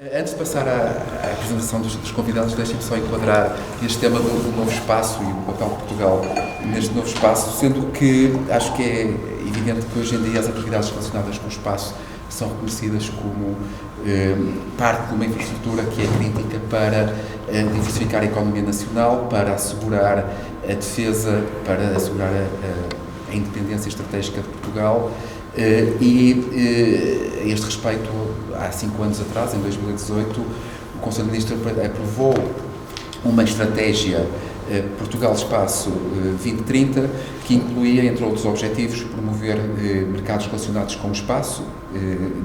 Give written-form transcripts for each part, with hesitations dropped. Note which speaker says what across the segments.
Speaker 1: Antes de passar à apresentação dos convidados, deixem-me só enquadrar este tema do novo espaço e o papel de Portugal neste novo espaço, sendo que acho que é evidente que hoje em dia as atividades relacionadas com o espaço são reconhecidas como parte de uma infraestrutura que é crítica para diversificar a economia nacional, para assegurar a defesa, para assegurar a independência estratégica de Portugal. A este respeito, há 5 anos atrás, em 2018, o Conselho de Ministros aprovou uma estratégia Portugal Espaço 2030, que incluía, entre outros objetivos, promover mercados relacionados com o espaço,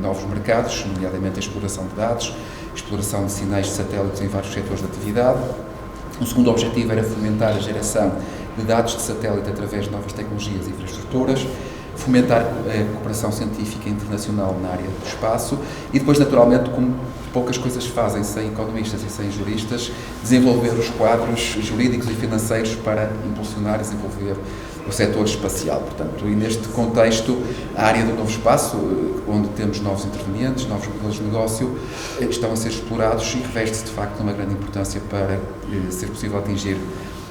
Speaker 1: novos mercados, nomeadamente a exploração de dados, exploração de sinais de satélites em vários setores de atividade. O segundo objetivo era fomentar a geração de dados de satélite através de novas tecnologias e infraestruturas, fomentar a cooperação científica internacional na área do espaço e depois, naturalmente, como poucas coisas fazem sem economistas e sem juristas, desenvolver os quadros jurídicos e financeiros para impulsionar e desenvolver o setor espacial. Portanto, e neste contexto, a área do novo espaço, onde temos novos intervenientes, novos modelos de negócio, estão a ser explorados e reveste-se, de facto, uma grande importância para ser possível atingir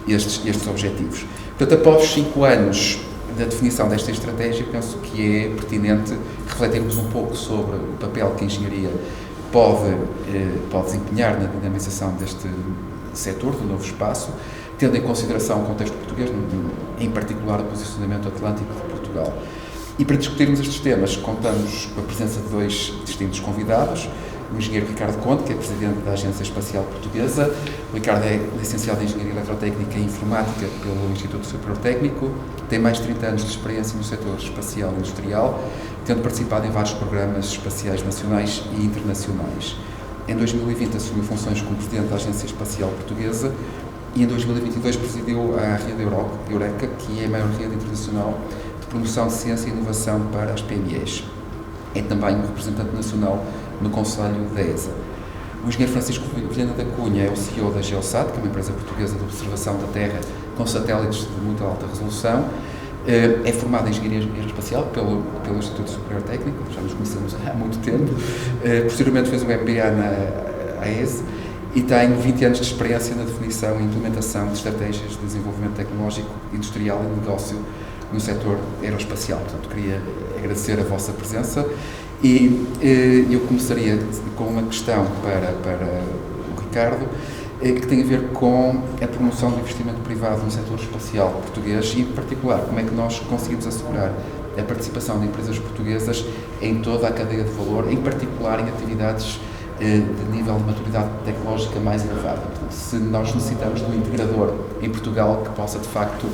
Speaker 1: estes objetivos. Portanto, após 5 anos da definição desta estratégia, penso que é pertinente refletirmos um pouco sobre o papel que a engenharia pode desempenhar na dinamização deste setor do novo espaço, tendo em consideração o contexto português, em particular o posicionamento atlântico de Portugal. E para discutirmos estes temas, contamos com a presença de 2 distintos convidados: o engenheiro Ricardo Conde, que é presidente da Agência Espacial Portuguesa. O Ricardo é licenciado em Engenharia Eletrotécnica e Informática pelo Instituto Superior Técnico, tem mais de 30 anos de experiência no setor espacial e industrial, tendo participado em vários programas espaciais nacionais e internacionais. Em 2020 assumiu funções como presidente da Agência Espacial Portuguesa e em 2022 presidiu a rede Eureka, que é a maior rede internacional de promoção de ciência e inovação para as PMEs. É também um representante nacional no Conselho da ESA. O engenheiro Francisco Vilhena da Cunha é o CEO da Geosat, que é uma empresa portuguesa de observação da Terra com satélites de muito alta resolução. É formado em Engenharia Aeroespacial pelo Instituto Superior Técnico, já nos conhecemos há muito tempo. Posteriormente fez um MBA na AES e tem 20 anos de experiência na definição e implementação de estratégias de desenvolvimento tecnológico, industrial e negócio no setor aeroespacial. Portanto, queria agradecer a vossa presença e eu começaria com uma questão para o Ricardo, que tem a ver com a promoção do investimento privado no setor espacial português e, em particular, como é que nós conseguimos assegurar a participação de empresas portuguesas em toda a cadeia de valor, em particular em atividades de nível de maturidade tecnológica mais elevada. Portanto, se nós necessitamos de um integrador em Portugal que possa, de facto,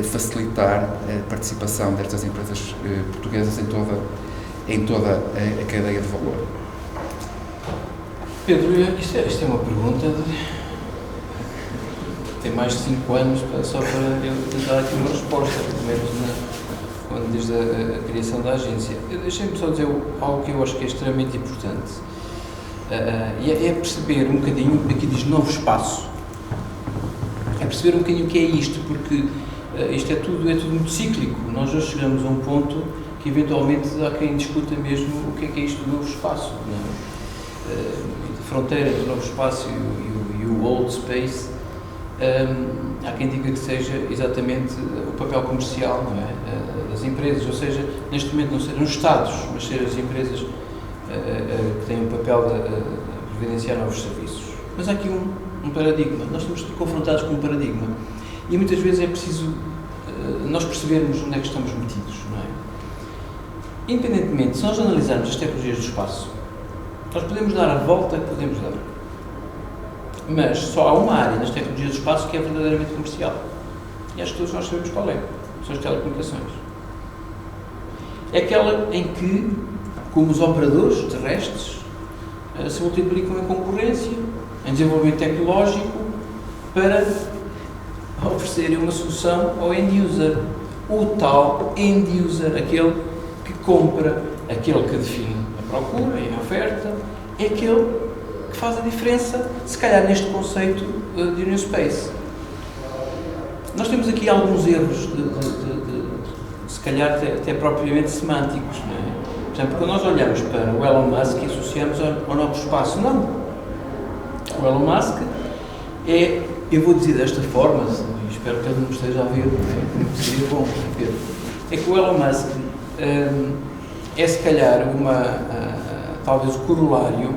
Speaker 1: facilitar a participação destas empresas portuguesas em toda a cadeia de valor.
Speaker 2: Pedro, isto é uma pergunta tem mais de 5 anos só para eu tentar aqui uma resposta, pelo menos desde a criação da agência. Deixem-me só dizer algo que eu acho que é extremamente importante. E é perceber um bocadinho, aqui diz novo espaço, é perceber um bocadinho o que é isto, porque isto é tudo muito cíclico. Nós já chegamos a um ponto que eventualmente há quem discuta mesmo o que é isto do novo espaço, não é? A fronteira entre o novo espaço e o old space. Há quem diga que seja exatamente o papel comercial, não é? Das empresas, ou seja, neste momento não serão os Estados, mas serão as empresas que têm o papel de providenciar novos serviços. Mas há aqui um paradigma, nós estamos confrontados com um paradigma e muitas vezes é preciso nós percebermos onde é que estamos metidos, não é? Independentemente, se nós analisarmos as tecnologias do espaço, nós podemos dar a volta que podemos dar. Mas só há uma área nas tecnologias do espaço que é verdadeiramente comercial. E acho que todos nós sabemos qual é. São as telecomunicações. É aquela em que, como os operadores terrestres, se multiplicam em concorrência, em desenvolvimento tecnológico, para oferecerem uma solução ao end-user. O tal end-user, aquele que compra, aquele que define a procura e a oferta, é aquele que faz a diferença, se calhar, neste conceito de Union Space. Nós temos aqui alguns erros, se calhar até propriamente semânticos, não é? Por exemplo, quando nós olhamos para o Elon Musk e associamos ao novo espaço, não. O Elon Musk é, eu vou dizer desta forma, espero que ele não me esteja a ouvir, seria bom, Pedro, é que o Elon Musk é se calhar talvez o corolário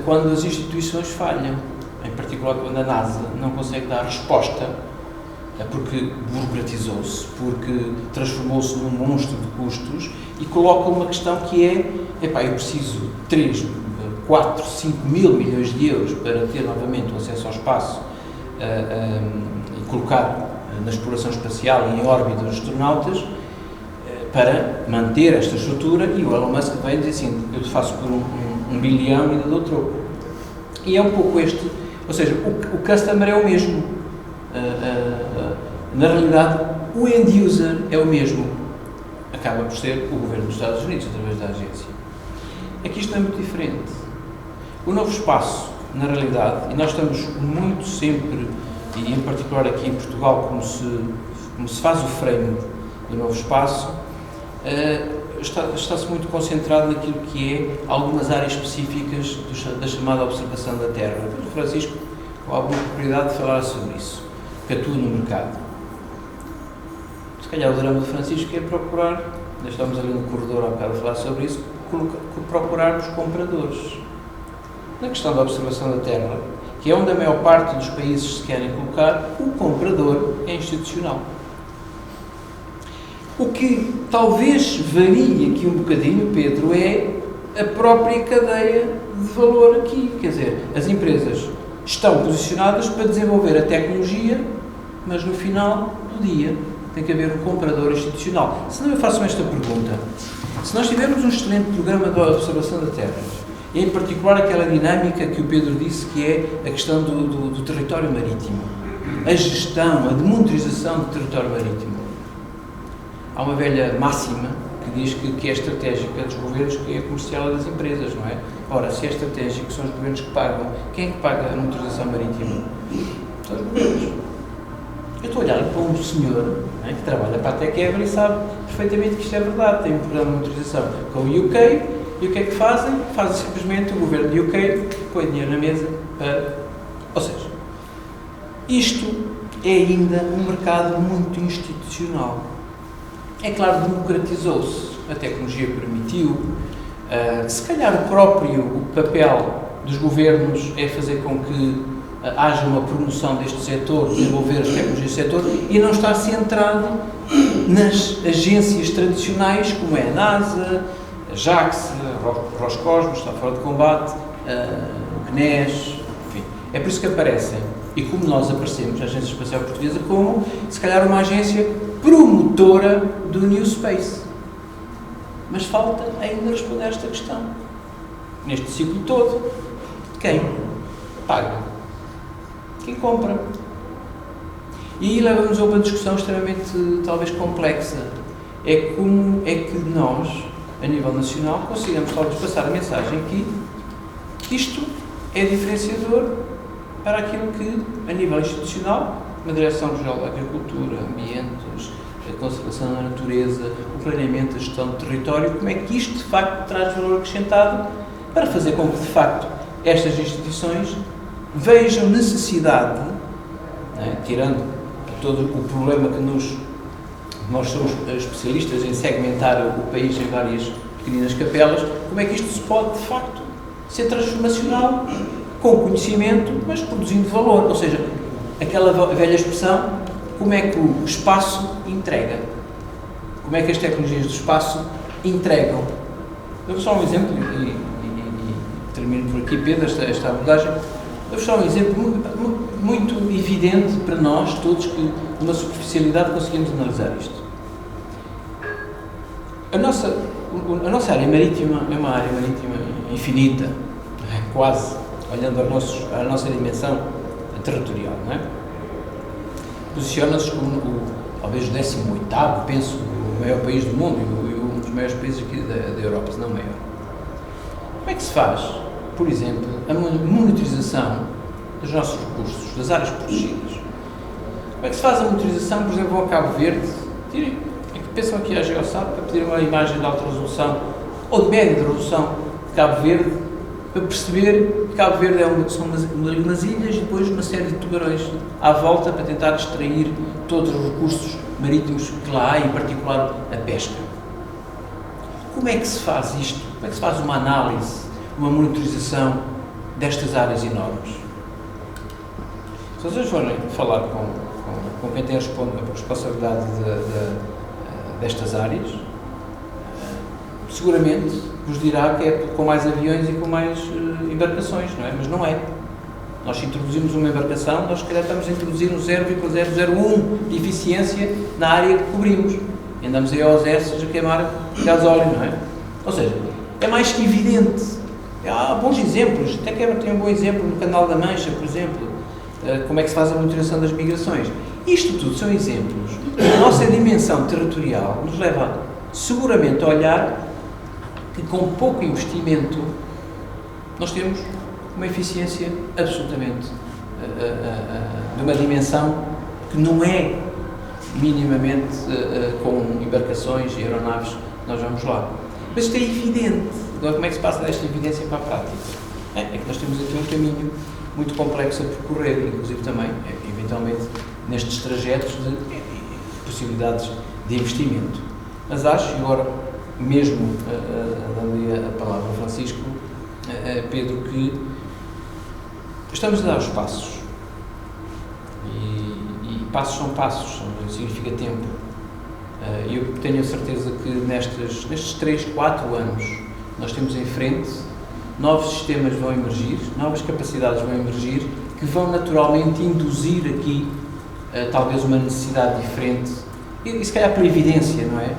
Speaker 2: quando as instituições falham, em particular quando a NASA não consegue dar resposta, porque burocratizou-se, porque transformou-se num monstro de custos e coloca uma questão que é, eu preciso de 3, 4, 5 mil milhões de euros para ter novamente o acesso ao espaço e colocar na exploração espacial e em órbita os astronautas para manter esta estrutura, e o Elon Musk vem dizer assim, eu te faço por um bilhão e ainda dou troco. E é um pouco este, ou seja, o customer é o mesmo. Na realidade, o end user é o mesmo. Acaba por ser o governo dos Estados Unidos, através da agência. Aqui isto é muito diferente. O novo espaço, na realidade, e nós estamos muito sempre, e em particular aqui em Portugal, como se faz o frame do novo espaço, está-se muito concentrado naquilo que é algumas áreas específicas da chamada observação da Terra. O Francisco, com alguma propriedade, de falar sobre isso, que atua no mercado. Se calhar o drama do Francisco é procurar, nós estamos ali no corredor há bocado a falar sobre isso, procurar os compradores. Na questão da observação da Terra, que é onde a maior parte dos países se querem colocar, o comprador é institucional. O que talvez varie aqui um bocadinho, Pedro, é a própria cadeia de valor aqui. Quer dizer, as empresas estão posicionadas para desenvolver a tecnologia, mas no final do dia tem que haver um comprador institucional. Se não, eu faço esta pergunta. Se nós tivermos um excelente programa de observação da Terra, e em particular aquela dinâmica que o Pedro disse, que é a questão do território marítimo, a gestão, a demonitorização do território marítimo. Há uma velha máxima que diz que é estratégica dos governos, que é comercial das empresas, não é? Ora, se é estratégico, são os governos que pagam. Quem é que paga a motorização marítima? São os governos. Eu estou a olhar para um senhor, não é, que trabalha para a Tequebra e sabe perfeitamente que isto é verdade. Tem um programa de motorização com o UK, e o que é que fazem? Fazem simplesmente o governo do UK põe dinheiro na mesa para... Ou seja, isto é ainda um mercado muito institucional. É claro, democratizou-se, a tecnologia permitiu, se calhar o papel dos governos é fazer com que haja uma promoção deste setor, desenvolver as tecnologias do setor, e não está centrado nas agências tradicionais, como é a NASA, a JAX, a Roscosmos, está fora de combate, o CNES, enfim. É por isso que aparecem, e como nós aparecemos, a Agência Espacial Portuguesa, como, se calhar, uma agência promotora do New Space. Mas falta ainda responder a esta questão. Neste ciclo todo, quem paga? Quem compra? E aí leva-nos a uma discussão extremamente, talvez, complexa. É como é que nós, a nível nacional, conseguimos talvez passar a mensagem que isto é diferenciador para aquilo que, a nível institucional, uma Direção-Geral da Agricultura, Ambientes, a conservação da natureza, o planeamento, a gestão do território, como é que isto, de facto, traz valor acrescentado para fazer com que, de facto, estas instituições vejam necessidade, né, tirando todo o problema que nós somos especialistas em segmentar o país em várias pequeninas capelas, como é que isto se pode, de facto, ser transformacional, com conhecimento, mas produzindo valor. Ou seja, aquela velha expressão, como é que o espaço entrega? Como é que as tecnologias do espaço entregam? Dou-vos só um exemplo, e termino por aqui, Pedro, esta abordagem. Dou-vos só um exemplo muito evidente para nós todos, que numa superficialidade conseguimos analisar isto. A nossa área marítima é uma área marítima infinita, quase, olhando à nossa dimensão territorial, não é? Posiciona-se como talvez o 18º, penso, o maior país do mundo e um dos maiores países aqui da Europa, se não maior. Como é que se faz, por exemplo, a monitorização dos nossos recursos, das áreas protegidas? Como é que se faz a monitorização, por exemplo, ao Cabo Verde? Pensam aqui à Geosat para pedir uma imagem de alta resolução ou de média de resolução de Cabo Verde, para perceber que Cabo Verde são umas ilhas e depois uma série de tubarões à volta para tentar extrair todos os recursos marítimos que lá há, em particular a pesca. Como é que se faz isto? Como é que se faz uma análise, uma monitorização destas áreas enormes? Se vocês forem falar com quem tem a responsabilidade destas áreas, seguramente vos dirá que é com mais aviões e com mais embarcações, não é? Mas não é. Nós, se introduzimos uma embarcação, nós se calhar estamos a introduzir um 0,001 de eficiência na área que cobrimos. E andamos aí aos S's a queimar gasóleo, não é? Ou seja, é mais que evidente. Há bons exemplos. Até que tem um bom exemplo no Canal da Mancha, por exemplo, como é que se faz a monitorização das migrações. Isto tudo são exemplos. A nossa dimensão territorial nos leva seguramente a olhar que com pouco investimento nós temos uma eficiência absolutamente de uma dimensão que não é minimamente com embarcações e aeronaves nós vamos lá. Mas isto é evidente. Agora, como é que se passa desta evidência para a prática? É que nós temos aqui um caminho muito complexo a percorrer, inclusive também, eventualmente, nestes trajetos de possibilidades de investimento. Mas acho, e agora mesmo dando-lhe a palavra ao Francisco, Pedro, que estamos a dar os passos. E passos são passos, significa tempo. Eu tenho a certeza que nestes 3, 4 anos nós temos em frente, novos sistemas vão emergir, novas capacidades vão emergir, que vão naturalmente induzir aqui talvez uma necessidade diferente, e se calhar por evidência, não é?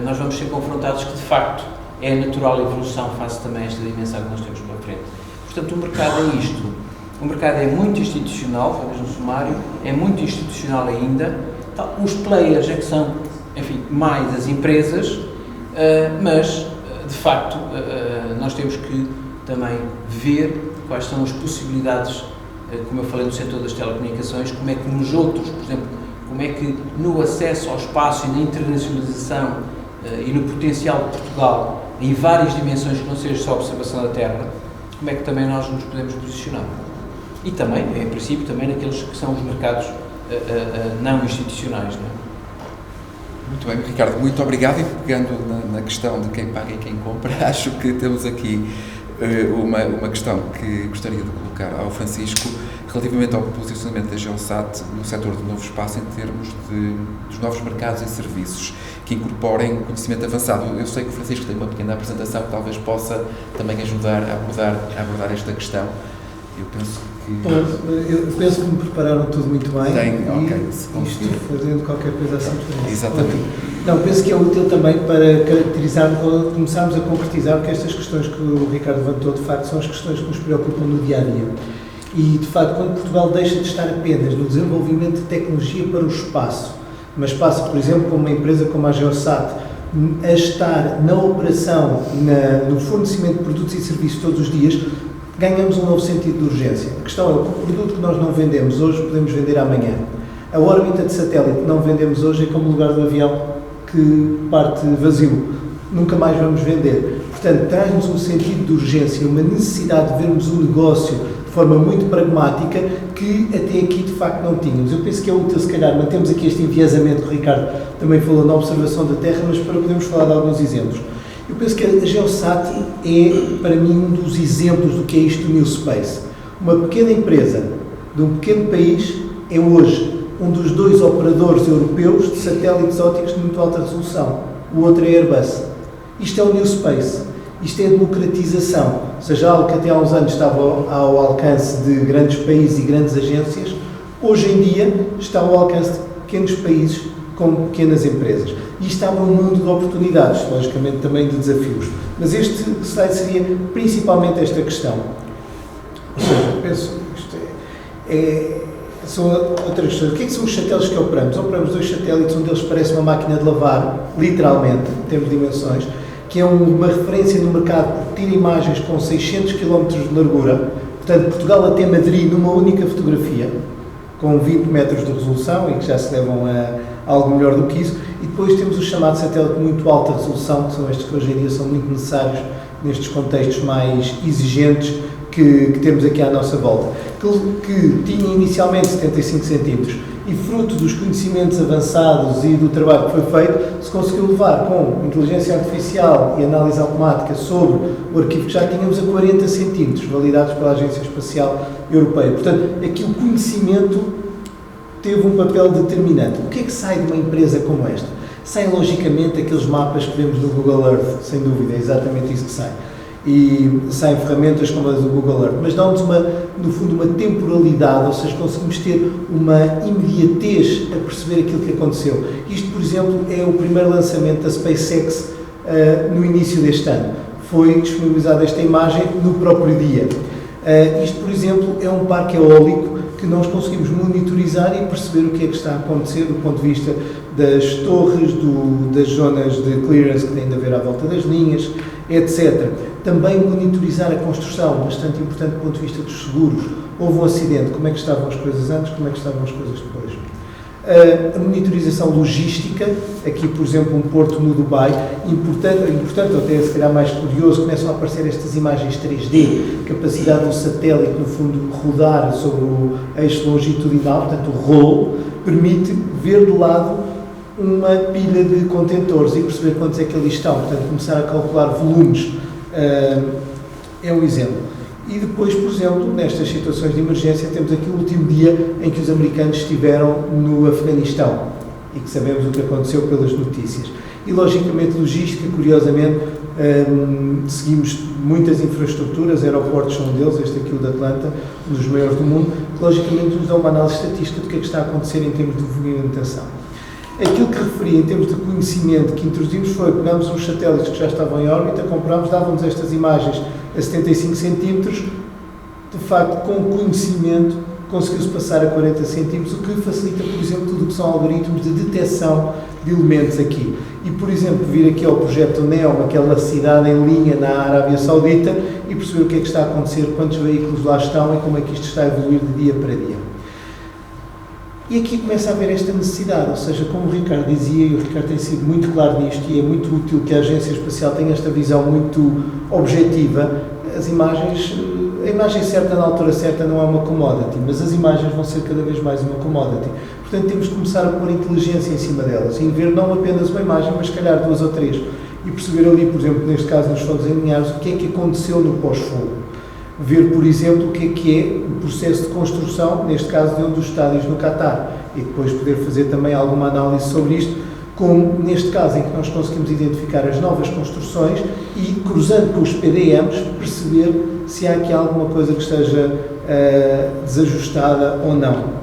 Speaker 2: Nós vamos ser confrontados que de facto é a natural evolução face também a esta dimensão que nós temos pela frente. Portanto, o mercado é isto. O mercado é muito institucional, talvez no sumário, é muito institucional ainda. Os players é que são, enfim, mais as empresas, mas, de facto, nós temos que também ver quais são as possibilidades, como eu falei no setor das telecomunicações, como é que nos outros, por exemplo, como é que no acesso ao espaço e na internacionalização e no potencial de Portugal, em várias dimensões que não seja só a observação da Terra, como é que também nós nos podemos posicionar. E também, em princípio, também naqueles que são os mercados não institucionais, não é?
Speaker 1: Muito bem, Ricardo, muito obrigado. E pegando na questão de quem paga e quem compra, acho que temos aqui uma questão que gostaria de colocar ao Francisco relativamente ao posicionamento da Geosat no setor do novo espaço em termos dos novos mercados e serviços que incorporem conhecimento avançado. Eu sei que o Francisco tem uma pequena apresentação que talvez possa também ajudar a abordar esta questão. Eu penso
Speaker 3: que me prepararam tudo muito bem.
Speaker 1: Ok.
Speaker 3: Isto fazendo qualquer coisa assim.
Speaker 1: Exatamente.
Speaker 3: Não, penso que é útil também para caracterizar, começarmos a concretizar que estas questões que o Ricardo levantou, de facto, são as questões que nos preocupam no dia-a-dia. E, de facto, quando Portugal deixa de estar apenas no desenvolvimento de tecnologia para o espaço, mas passa, por exemplo, com uma empresa como a Geosat, a estar na operação, no fornecimento de produtos e serviços todos os dias, ganhamos um novo sentido de urgência. A questão é, o produto que nós não vendemos hoje, podemos vender amanhã. A órbita de satélite que não vendemos hoje é como o lugar do avião que parte vazio. Nunca mais vamos vender. Portanto, traz-nos um sentido de urgência, uma necessidade de vermos o negócio de forma muito pragmática que até aqui, de facto, não tínhamos. Eu penso que é útil, se calhar, mantemos aqui este enviesamento que o Ricardo também falou na observação da Terra, mas para podermos falar de alguns exemplos. Eu penso que a Geosat é, para mim, um dos exemplos do que é isto do New Space. Uma pequena empresa de um pequeno país é hoje um dos 2 operadores europeus de satélites ópticos de muito alta resolução. O outro é Airbus. Isto é o New Space. Isto é a democratização. Ou seja, algo que até há uns anos estava ao alcance de grandes países e grandes agências, hoje em dia está ao alcance de pequenos países com pequenas empresas. E isto abre um mundo de oportunidades, logicamente também de desafios. Mas este slide seria principalmente esta questão. Ou seja, penso que isto são outras questões. O que é que são os satélites que operamos? Operamos 2 satélites, um deles parece uma máquina de lavar, literalmente, em termos de dimensões, que é uma referência no mercado que tira imagens com 600 km de largura. Portanto, Portugal até Madrid numa única fotografia, com 20 metros de resolução e que já se levam algo melhor do que isso. E depois temos o chamado satélite de muito alta resolução, que são estes que hoje em dia são muito necessários nestes contextos mais exigentes que temos aqui à nossa volta, que tinha inicialmente 75 centímetros e fruto dos conhecimentos avançados e do trabalho que foi feito, se conseguiu levar com inteligência artificial e análise automática sobre o arquivo que já tínhamos a 40 centímetros, validados pela Agência Espacial Europeia. Portanto, aqui o conhecimento teve um papel determinante. O que é que sai de uma empresa como esta? Saem, logicamente, aqueles mapas que vemos no Google Earth, sem dúvida, é exatamente isso que sai. E saem ferramentas como as do Google Earth, mas dão-nos, no fundo, uma temporalidade, ou seja, conseguimos ter uma imediatez a perceber aquilo que aconteceu. Isto, por exemplo, é o primeiro lançamento da SpaceX no início deste ano. Foi disponibilizada esta imagem no próprio dia. Isto, por exemplo, é um parque eólico que nós conseguimos monitorizar e perceber o que é que está a acontecer do ponto de vista das torres, das zonas de clearance que têm de haver à volta das linhas, etc. Também monitorizar a construção, bastante importante do ponto de vista dos seguros. Houve um acidente, como é que estavam as coisas antes, como é que estavam as coisas depois. A monitorização logística, aqui por exemplo um porto no Dubai, importante, ou até se calhar mais curioso, começam a aparecer estas imagens 3D, capacidade do satélite no fundo rodar sobre o eixo longitudinal, portanto o roll, permite ver de lado uma pilha de contentores e perceber quantos é que ali estão, portanto começar a calcular volumes é um exemplo. E depois, por exemplo, nestas situações de emergência, temos aqui o último dia em que os americanos estiveram no Afeganistão e que sabemos o que aconteceu pelas notícias. E, logicamente, logística, curiosamente, seguimos muitas infraestruturas, aeroportos são um deles, este aqui o de Atlanta, um dos maiores do mundo, que, logicamente, nos dá uma análise estatística do que é que está a acontecer em termos de movimentação. Aquilo que referi em termos de conhecimento que introduzimos foi, pegámos uns satélites que já estavam em órbita, comprámos, dávamos estas imagens a 75 centímetros, de facto, com conhecimento, conseguiu-se passar a 40 centímetros, o que facilita, por exemplo, tudo o que são algoritmos de detecção de elementos aqui. E, por exemplo, vir aqui ao projeto NEOM, aquela cidade em linha na Arábia Saudita, e perceber o que é que está a acontecer, quantos veículos lá estão e como é que isto está a evoluir de dia para dia. E aqui começa a haver esta necessidade, ou seja, como o Ricardo dizia, e o Ricardo tem sido muito claro nisto, e é muito útil que a Agência Espacial tenha esta visão muito objetiva, as imagens, a imagem certa na altura certa não é uma commodity, mas as imagens vão ser cada vez mais uma commodity. Portanto, temos de começar a pôr inteligência em cima delas, e ver não apenas uma imagem, mas se calhar duas ou três, e perceber ali, por exemplo, neste caso nos fogos em Linhares, o que é que aconteceu no pós-fogo. Ver, por exemplo, o que é o processo de construção, neste caso de um dos estádios no Qatar, e depois poder fazer também alguma análise sobre isto, como neste caso em que nós conseguimos identificar as novas construções e, cruzando com os PDMs, perceber se há aqui alguma coisa que esteja desajustada ou não.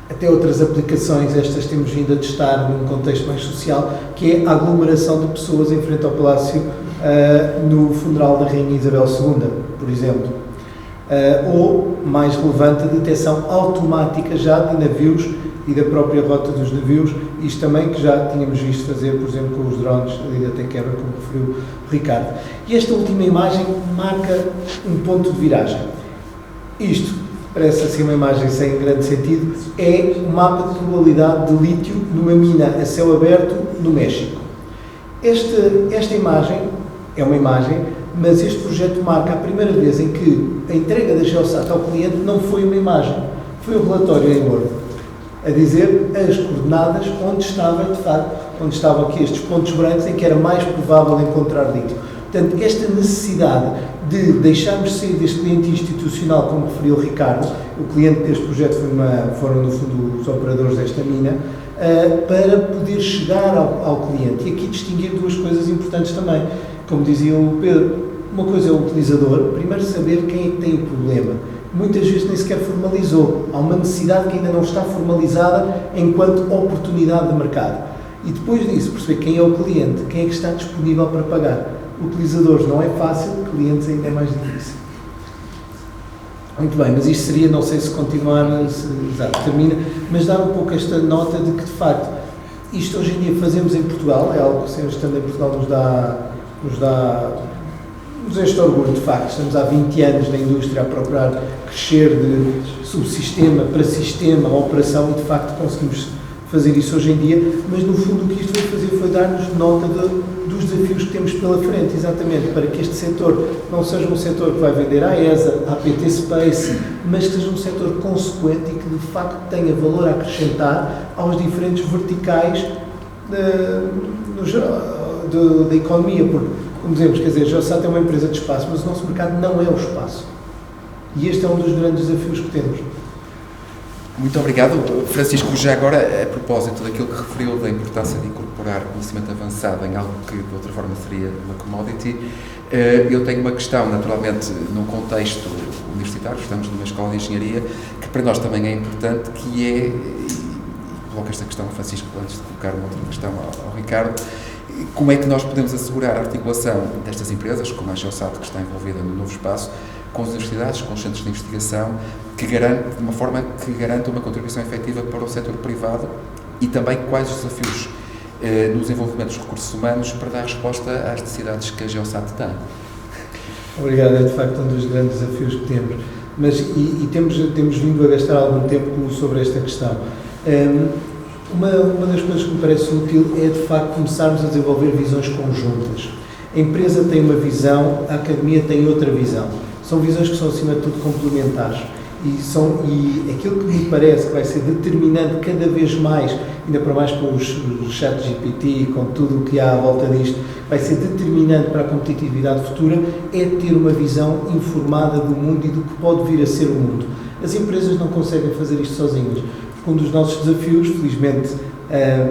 Speaker 3: Até outras aplicações, estas temos vindo a testar num contexto mais social, que é a aglomeração de pessoas em frente ao Palácio no funeral da Rainha Isabel II, por exemplo. Ou, mais relevante, a detecção automática já de navios e da própria rota dos navios, isto também que já tínhamos visto fazer, por exemplo, com os drones ali da Tequebra, como referiu o Ricardo. E esta última imagem marca um ponto de viragem. Isto parece assim uma imagem sem grande sentido, é o mapa de probabilidade de lítio numa mina a céu aberto no México. Esta imagem é uma imagem, mas este projeto marca a primeira vez em que a entrega da Geosat ao cliente não foi uma imagem, foi um relatório em Word, a dizer as coordenadas onde estava, de facto, onde estavam aqui estes pontos brancos em que era mais provável encontrar lítio. Portanto, esta necessidade de deixarmos de ser deste cliente institucional, como referiu o Ricardo, o cliente deste projeto foram, no fundo, os operadores desta mina, para poder chegar ao cliente. E aqui distinguir duas coisas importantes também. Como dizia o Pedro, uma coisa é o utilizador, primeiro saber quem é que tem o problema. Muitas vezes nem sequer formalizou. Há uma necessidade que ainda não está formalizada enquanto oportunidade de mercado. E depois disso, perceber quem é o cliente, quem é que está disponível para pagar. Utilizadores não é fácil, clientes ainda é mais difícil. Muito bem, mas isto seria, não sei se continuar, termina, mas dar um pouco esta nota de que, de facto, isto hoje em dia fazemos em Portugal, é algo que, sempre estando em Portugal, nos enche de orgulho, de facto. Estamos há 20 anos na indústria a procurar crescer de subsistema para sistema, operação, e de facto conseguimos fazer isso hoje em dia, mas no fundo o que isto vai fazer foi dar-nos nota dos desafios que temos pela frente, exatamente, para que este setor não seja um setor que vai vender à ESA, à PT Space, mas que seja um setor consequente e que de facto tenha valor a acrescentar aos diferentes verticais da economia, porque, como dizemos, quer dizer, a Geosat é uma empresa de espaço, mas o nosso mercado não é o espaço. E este é um dos grandes desafios que temos.
Speaker 1: Muito obrigado, Francisco. Já agora, a propósito daquilo que referiu da importância de incorporar conhecimento avançado em algo que de outra forma seria uma commodity, eu tenho uma questão, naturalmente, num contexto universitário, estamos numa escola de engenharia, que para nós também é importante, que é, e coloco esta questão ao Francisco antes de colocar uma outra questão ao Ricardo, como é que nós podemos assegurar a articulação destas empresas, como a Geosat, que está envolvida no novo espaço, com as universidades, com os centros de investigação, de uma forma que garanta uma contribuição efetiva para o setor privado, e também quais os desafios no desenvolvimento dos recursos humanos para dar resposta às necessidades que a Geosat tem.
Speaker 3: Obrigado, é de facto um dos grandes desafios que temos. Mas, temos vindo a gastar algum tempo sobre esta questão. Uma das coisas que me parece útil é, de facto, começarmos a desenvolver visões conjuntas. A empresa tem uma visão, a academia tem outra visão. São visões que são, acima de tudo, complementares. E aquilo que me parece que vai ser determinante cada vez mais, ainda para mais com os chat GPT e com tudo o que há à volta disto, vai ser determinante para a competitividade futura, é ter uma visão informada do mundo e do que pode vir a ser o mundo. As empresas não conseguem fazer isto sozinhas. Um dos nossos desafios, felizmente,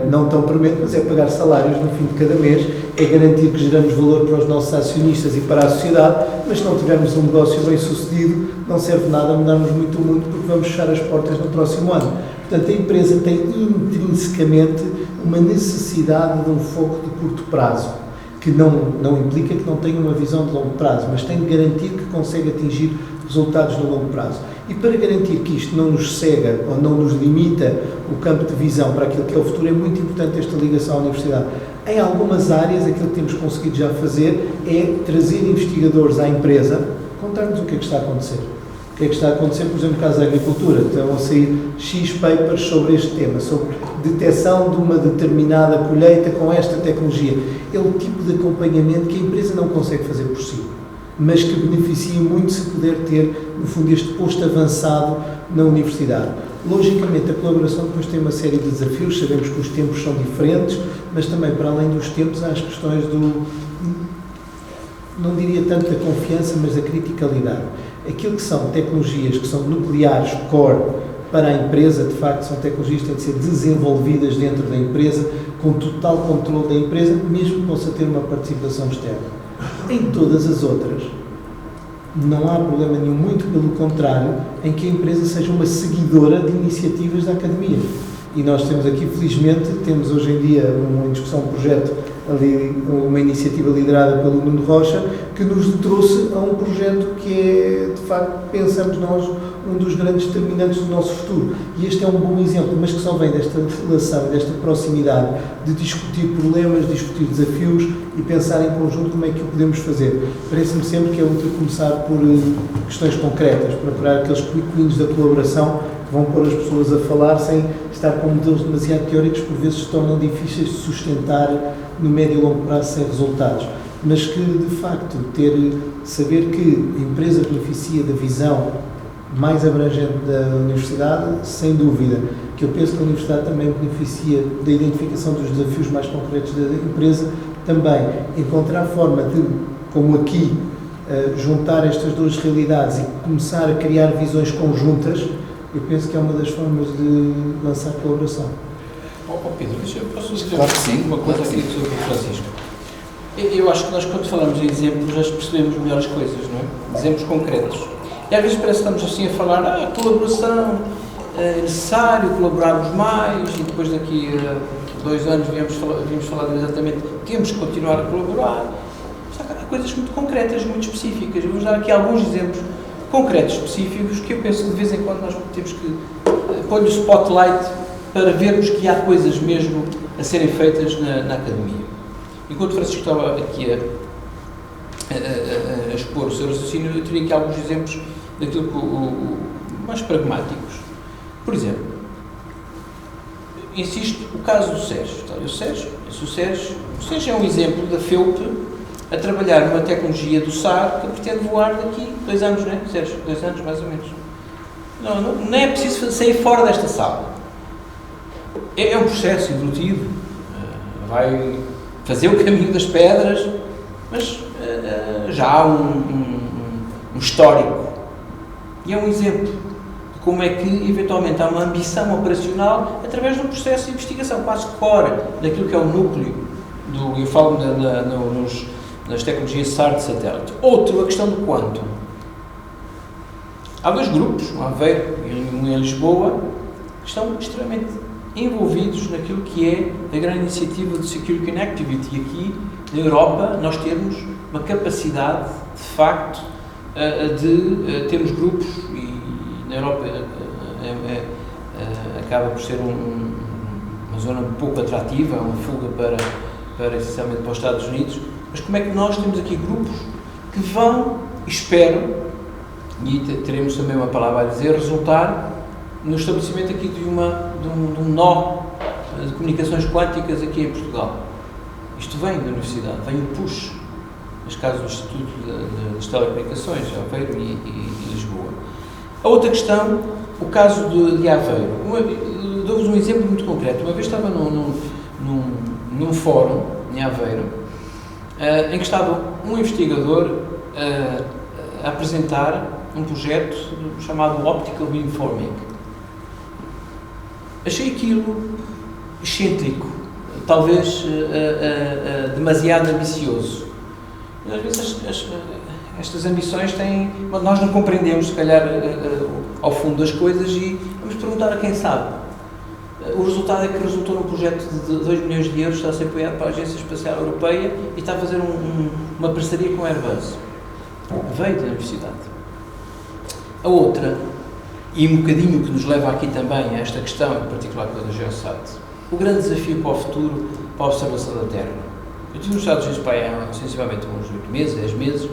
Speaker 3: não tão premente, mas é pagar salários no fim de cada mês, é garantir que geramos valor para os nossos acionistas e para a sociedade, mas se não tivermos um negócio bem sucedido, não serve nada mudarmos muito o mundo, porque vamos fechar as portas no próximo ano. Portanto, a empresa tem intrinsecamente uma necessidade de um foco de curto prazo, que não implica que não tenha uma visão de longo prazo, mas tem de garantir que consegue atingir resultados no longo prazo. E para garantir que isto não nos cega ou não nos limita o campo de visão para aquilo que é o futuro, é muito importante esta ligação à universidade. Em algumas áreas, aquilo que temos conseguido já fazer é trazer investigadores à empresa, contar-nos o que é que está a acontecer. O que é que está a acontecer, por exemplo, no caso da agricultura. Estão a sair X papers sobre este tema, sobre detecção de uma determinada colheita com esta tecnologia. É o tipo de acompanhamento que a empresa não consegue fazer por si, mas que beneficia muito se puder ter, no fundo, este posto avançado na universidade. Logicamente, a colaboração depois tem uma série de desafios, sabemos que os tempos são diferentes, mas também, para além dos tempos, há as questões não diria tanto da confiança, mas da criticalidade. Aquilo que são tecnologias que são nucleares, core, para a empresa, de facto, são tecnologias que têm de ser desenvolvidas dentro da empresa, com total controle da empresa, mesmo que possa ter uma participação externa. Em todas as outras, não há problema nenhum, muito pelo contrário, em que a empresa seja uma seguidora de iniciativas da academia. E nós temos aqui, felizmente, temos hoje em dia uma discussão, um projeto, uma iniciativa liderada pelo Nuno Rocha, que nos trouxe a um projeto que é, de facto, pensamos nós, um dos grandes determinantes do nosso futuro. E este é um bom exemplo, mas que só vem desta relação, desta proximidade, de discutir problemas, discutir desafios e pensar em conjunto como é que o podemos fazer. Parece-me sempre que é útil começar por questões concretas, procurar aqueles quick wins da colaboração que vão pôr as pessoas a falar sem estar com modelos demasiado teóricos, por vezes se tornam difíceis de sustentar no médio e longo prazo sem resultados. Mas que, de facto, saber que a empresa beneficia da visão mais abrangente da universidade, sem dúvida, que eu penso que a universidade também beneficia da identificação dos desafios mais concretos da empresa, também encontrar forma de, como aqui, juntar estas duas realidades e começar a criar visões conjuntas, eu penso que é uma das formas de lançar colaboração.
Speaker 2: Pedro, posso dizer
Speaker 1: claro que sim,
Speaker 2: uma coisa
Speaker 1: claro
Speaker 2: aqui sobre o Francisco? Eu acho que nós, quando falamos em exemplos, nós percebemos melhor as coisas, não é? Exemplos concretos. E às vezes parece que estamos assim a falar, colaboração, é necessário colaborarmos mais, e depois daqui a 2 anos vimos falar exatamente, temos que continuar a colaborar. Só que há coisas muito concretas, muito específicas. Vamos dar aqui alguns exemplos concretos, específicos, que eu penso que de vez em quando nós temos que pôr o spotlight para vermos que há coisas mesmo a serem feitas na academia. Enquanto Francisco estava aqui a expor o seu raciocínio, eu teria aqui alguns exemplos daquilo que mais pragmáticos. Por exemplo, insisto, o caso do Sérgio. O Sérgio é um exemplo da FEUP a trabalhar numa tecnologia do SAR que pretende voar daqui 2 anos, não é, Sérgio? 2 anos, mais ou menos. Não é preciso sair fora desta sala. É um processo evolutivo. Vai fazer o caminho das pedras, mas já há um histórico. E é um exemplo de como é que, eventualmente, há uma ambição operacional através de um processo de investigação quase core daquilo que é o núcleo eu falo nas tecnologias SAR de satélite. Outro, a questão do quantum. Há 2 grupos, um Aveiro e um em Lisboa, que estão extremamente envolvidos naquilo que é a grande iniciativa de Secure Connectivity. E aqui, na Europa, nós temos uma capacidade, de facto, de termos grupos, e na Europa acaba por ser uma zona um pouco atrativa, uma fuga essencialmente para os Estados Unidos, mas como é que nós temos aqui grupos que vão, espero, e teremos também uma palavra a dizer, resultar no estabelecimento aqui de um nó de comunicações quânticas aqui em Portugal. Isto vem da universidade, vem o push, neste caso do Instituto das Telecomunicações, Aveiro e Lisboa. A outra questão, o caso de Aveiro. Dou-vos um exemplo muito concreto. Uma vez estava num fórum em Aveiro, em que estava um investigador a apresentar um projeto chamado Optical Beamforming. Achei aquilo excêntrico, talvez demasiado ambicioso. E às vezes estas ambições têm... Nós não compreendemos, se calhar, ao fundo das coisas e vamos perguntar a quem sabe. O resultado é que resultou num projeto de 2 milhões de euros, está a ser apoiado para a Agência Espacial Europeia e está a fazer uma parceria com a Airbus. Veio da universidade. A outra, e um bocadinho que nos leva aqui também a esta questão, em particular com a da Geosat, o grande desafio para o futuro, para a observação da Terra. Eu estive nos Estados Unidos há sensivelmente uns 8 meses, 10 meses,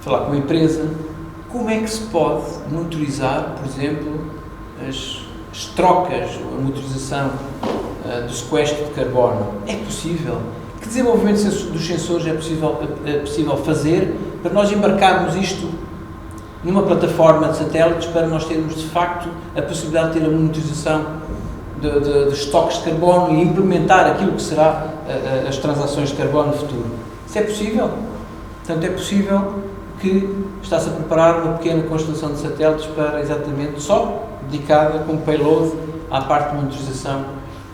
Speaker 2: falar com uma empresa, como é que se pode monitorizar, por exemplo, as trocas, a monitorização do sequestro de carbono. É possível? Que desenvolvimento dos sensores é possível fazer para nós embarcarmos isto numa plataforma de satélites para nós termos, de facto, a possibilidade de ter a monitorização de estoques de carbono e implementar aquilo que será as transações de carbono no futuro? Isso é possível? Portanto, é possível que está-se a preparar uma pequena constelação de satélites para exatamente só dedicada como payload à parte de monitorização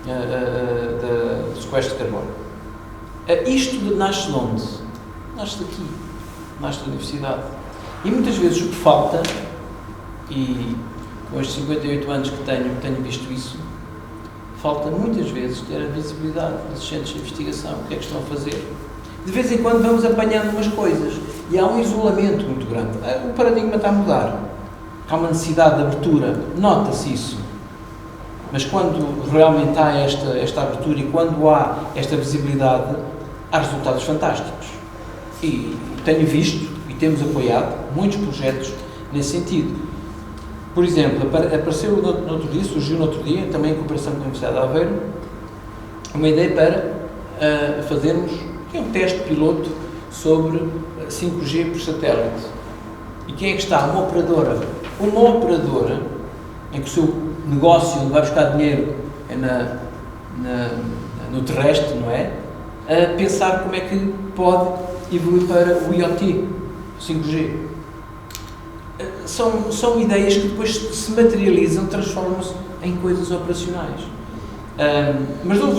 Speaker 2: do sequestro de carbono. Isto nasce de onde? Nasce daqui, nasce da universidade. E muitas vezes o que falta, e com estes 58 anos que tenho visto isso, falta muitas vezes ter a visibilidade dos centros de investigação, o que é que estão a fazer. De vez em quando vamos apanhando umas coisas e há um isolamento muito grande. O paradigma está a mudar. Há uma necessidade de abertura, nota-se isso. Mas quando realmente há esta abertura e quando há esta visibilidade, há resultados fantásticos. E tenho visto e temos apoiado muitos projetos nesse sentido. Por exemplo, apareceu surgiu no outro dia, também em cooperação com a Universidade de Aveiro, uma ideia para fazermos um teste piloto sobre 5G por satélite. E quem é que está? Uma operadora em que o seu negócio, onde vai buscar dinheiro, é no terrestre, não é? A pensar como é que pode evoluir para o IoT, 5G. São ideias que depois se materializam, transformam-se em coisas operacionais. Mas dou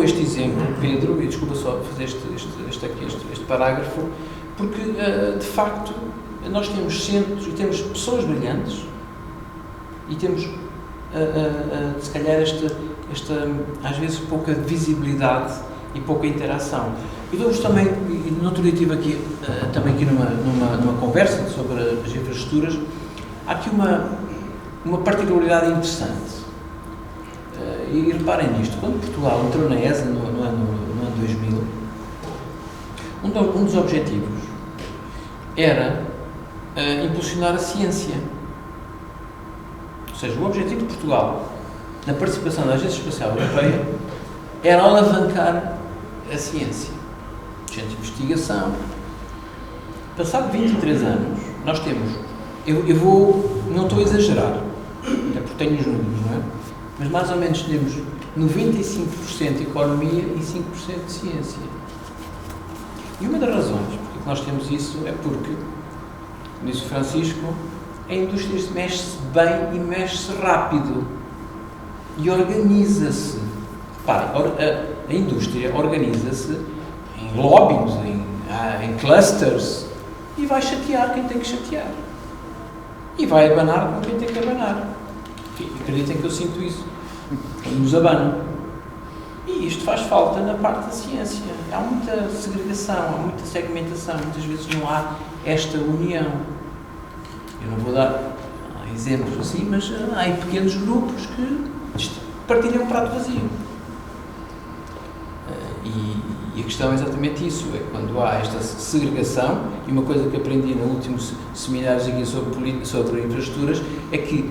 Speaker 2: este exemplo, Pedro, e desculpa só fazer este parágrafo, porque, de facto, nós temos centros e temos pessoas brilhantes e temos, se calhar, esta, às vezes, pouca visibilidade e pouca interação. E dou-vos também, e no outro dia estive aqui, também aqui numa conversa sobre as infraestruturas, há aqui uma particularidade interessante. E reparem nisto, quando Portugal entrou na ESA no ano 2000, um dos objetivos era impulsionar a ciência. Ou seja, o objetivo de Portugal na participação da Agência Espacial Europeia era alavancar a ciência. Centros de investigação. Passado 23 anos, nós temos, não estou a exagerar, até porque tenho os números, não é? Mas mais ou menos temos 95% de economia e 5% de ciência. E uma das razões porque nós temos isso é porque, como disse o Francisco, a indústria mexe-se bem e mexe-se rápido. E organiza-se. Repare, a indústria organiza-se em lobbies, em clusters, e vai chatear quem tem que chatear. E vai abanar com quem tem que abanar. E acreditem que eu sinto isso. Quando nos abanam. E isto faz falta na parte da ciência. Há muita segregação, há muita segmentação. Muitas vezes não há esta união. Eu não vou dar exemplos assim, mas há pequenos grupos que partilham um prato vazio. E a questão é exatamente isso, é quando há esta segregação, e uma coisa que aprendi no último seminário aqui sobre infraestruturas, é que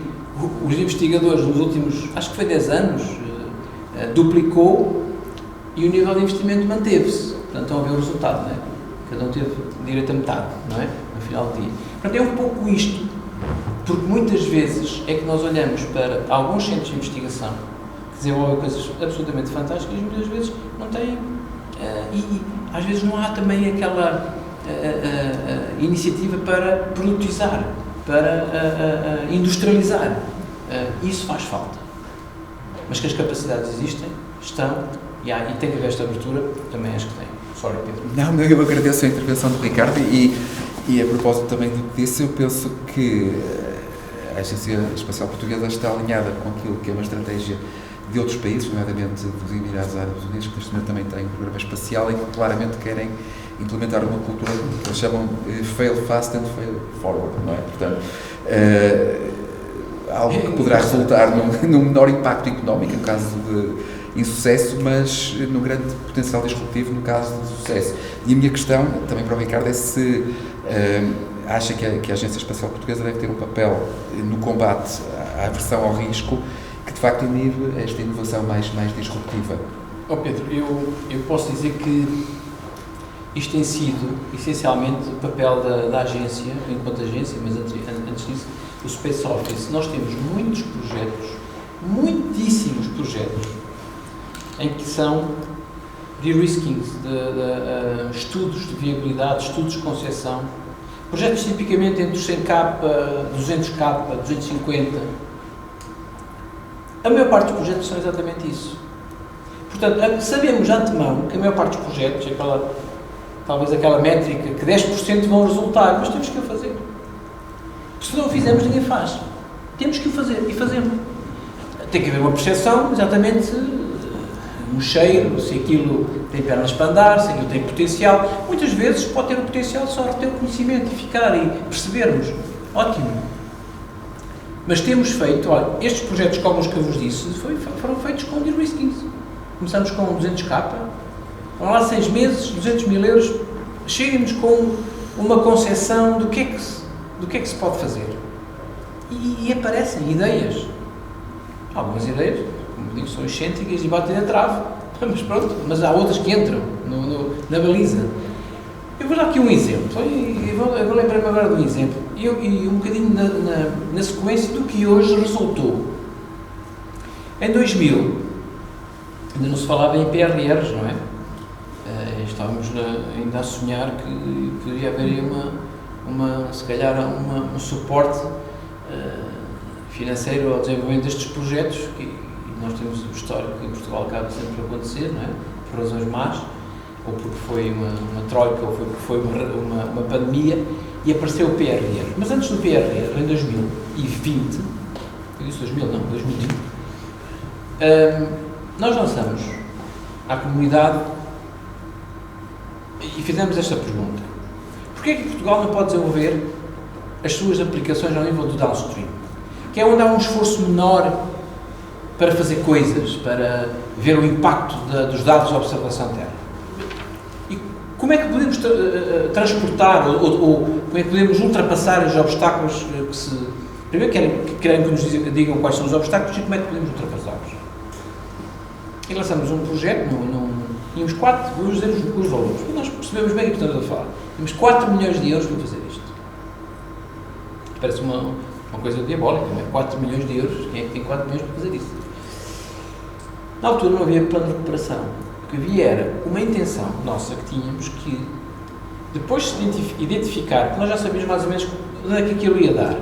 Speaker 2: os investigadores nos últimos, acho que foi 10 anos, duplicou e o nível de investimento manteve-se. Portanto, estão a ver o resultado, não é? Cada um teve direito a metade, não é? No final do dia. Portanto, é um pouco isto, porque muitas vezes é que nós olhamos para alguns centros de investigação que desenvolvem coisas absolutamente fantásticas e muitas vezes não têm, e às vezes não há também aquela iniciativa para produtizar, para industrializar. Isso faz falta. Mas que as capacidades existem, estão, e tem que haver esta abertura, também acho que tem. Sorry, Pedro.
Speaker 1: Não, eu agradeço a intervenção do Ricardo e a propósito também do que disse, eu penso que a Agência Espacial Portuguesa está alinhada com aquilo que é uma estratégia de outros países, nomeadamente dos Emirados Árabes Unidos, que neste momento também têm um programa espacial e que claramente querem implementar uma cultura que eles chamam fail fast and fail forward, não é? Portanto, algo que poderá resultar num menor impacto económico, no caso de insucesso, mas num grande potencial disruptivo no caso de sucesso. E a minha questão, também para o Ricardo, é se acha que a Agência Espacial Portuguesa deve ter um papel no combate à aversão ao risco, que de facto inibe esta inovação mais disruptiva.
Speaker 2: Pedro, eu posso dizer que isto tem sido essencialmente o papel da agência, enquanto agência, mas antes disso, o Space Office. Nós temos muitos projetos, muitíssimos projetos, em que são de-riskings, estudos de viabilidade, estudos de concepção, projetos tipicamente entre os 100K, 200K, 250. A maior parte dos projetos são exatamente isso. Portanto, sabemos de antemão que a maior parte dos projetos, talvez aquela métrica, que 10% vão resultar, mas temos que o fazer. Se não o fizermos, ninguém faz. Temos que o fazer, e fazemos. Tem que haver uma percepção, exatamente, um cheiro, se aquilo tem pernas para andar, se aquilo tem potencial. Muitas vezes pode ter o potencial só de ter o conhecimento e ficar e percebermos. Ótimo. Mas temos feito, estes projetos como os que eu vos disse, foram feitos com de-riskings. Começamos com 200K, foram lá 6 meses, 200 mil euros, cheguem-nos com uma concepção do que é que se pode fazer. E aparecem ideias. Algumas ideias, como digo, são excêntricas e batem na trave, mas pronto, mas há outras que entram na baliza. Eu vou dar aqui um exemplo, eu vou lembrar-me agora de um exemplo, e um bocadinho na sequência do que hoje resultou. Em 2000, ainda não se falava em PRRs, não é? Estávamos ainda a sonhar que poderia haver aí se calhar um suporte financeiro ao desenvolvimento destes projetos, e nós temos o histórico que em Portugal acaba sempre a acontecer, não é? Por razões más, ou porque foi uma troika, ou porque foi uma pandemia, e apareceu o PRR. Mas antes do PRR, em 2020, eu disse 2020, nós lançamos à comunidade e fizemos esta pergunta: porquê é que Portugal não pode desenvolver as suas aplicações ao nível do downstream? Que é onde há um esforço menor para fazer coisas, para ver o impacto dos dados da observação terra. E como é que podemos transportar ou como é que podemos ultrapassar os obstáculos
Speaker 4: Primeiro querem que nos digam quais são os obstáculos e como é que podemos ultrapassá-los. E lançamos um projeto, tínhamos 4, vou dizer os valores, e nós percebemos bem o que estamos a falar. Temos 4 milhões de euros para fazer isto. Parece uma coisa diabólica, não é? 4 milhões de euros, quem é que tem 4 milhões para fazer isso? Na altura não havia plano de recuperação. O que havia era uma intenção nossa que tínhamos que, depois de se identificar, que nós já sabíamos mais ou menos onde é que aquilo ia dar.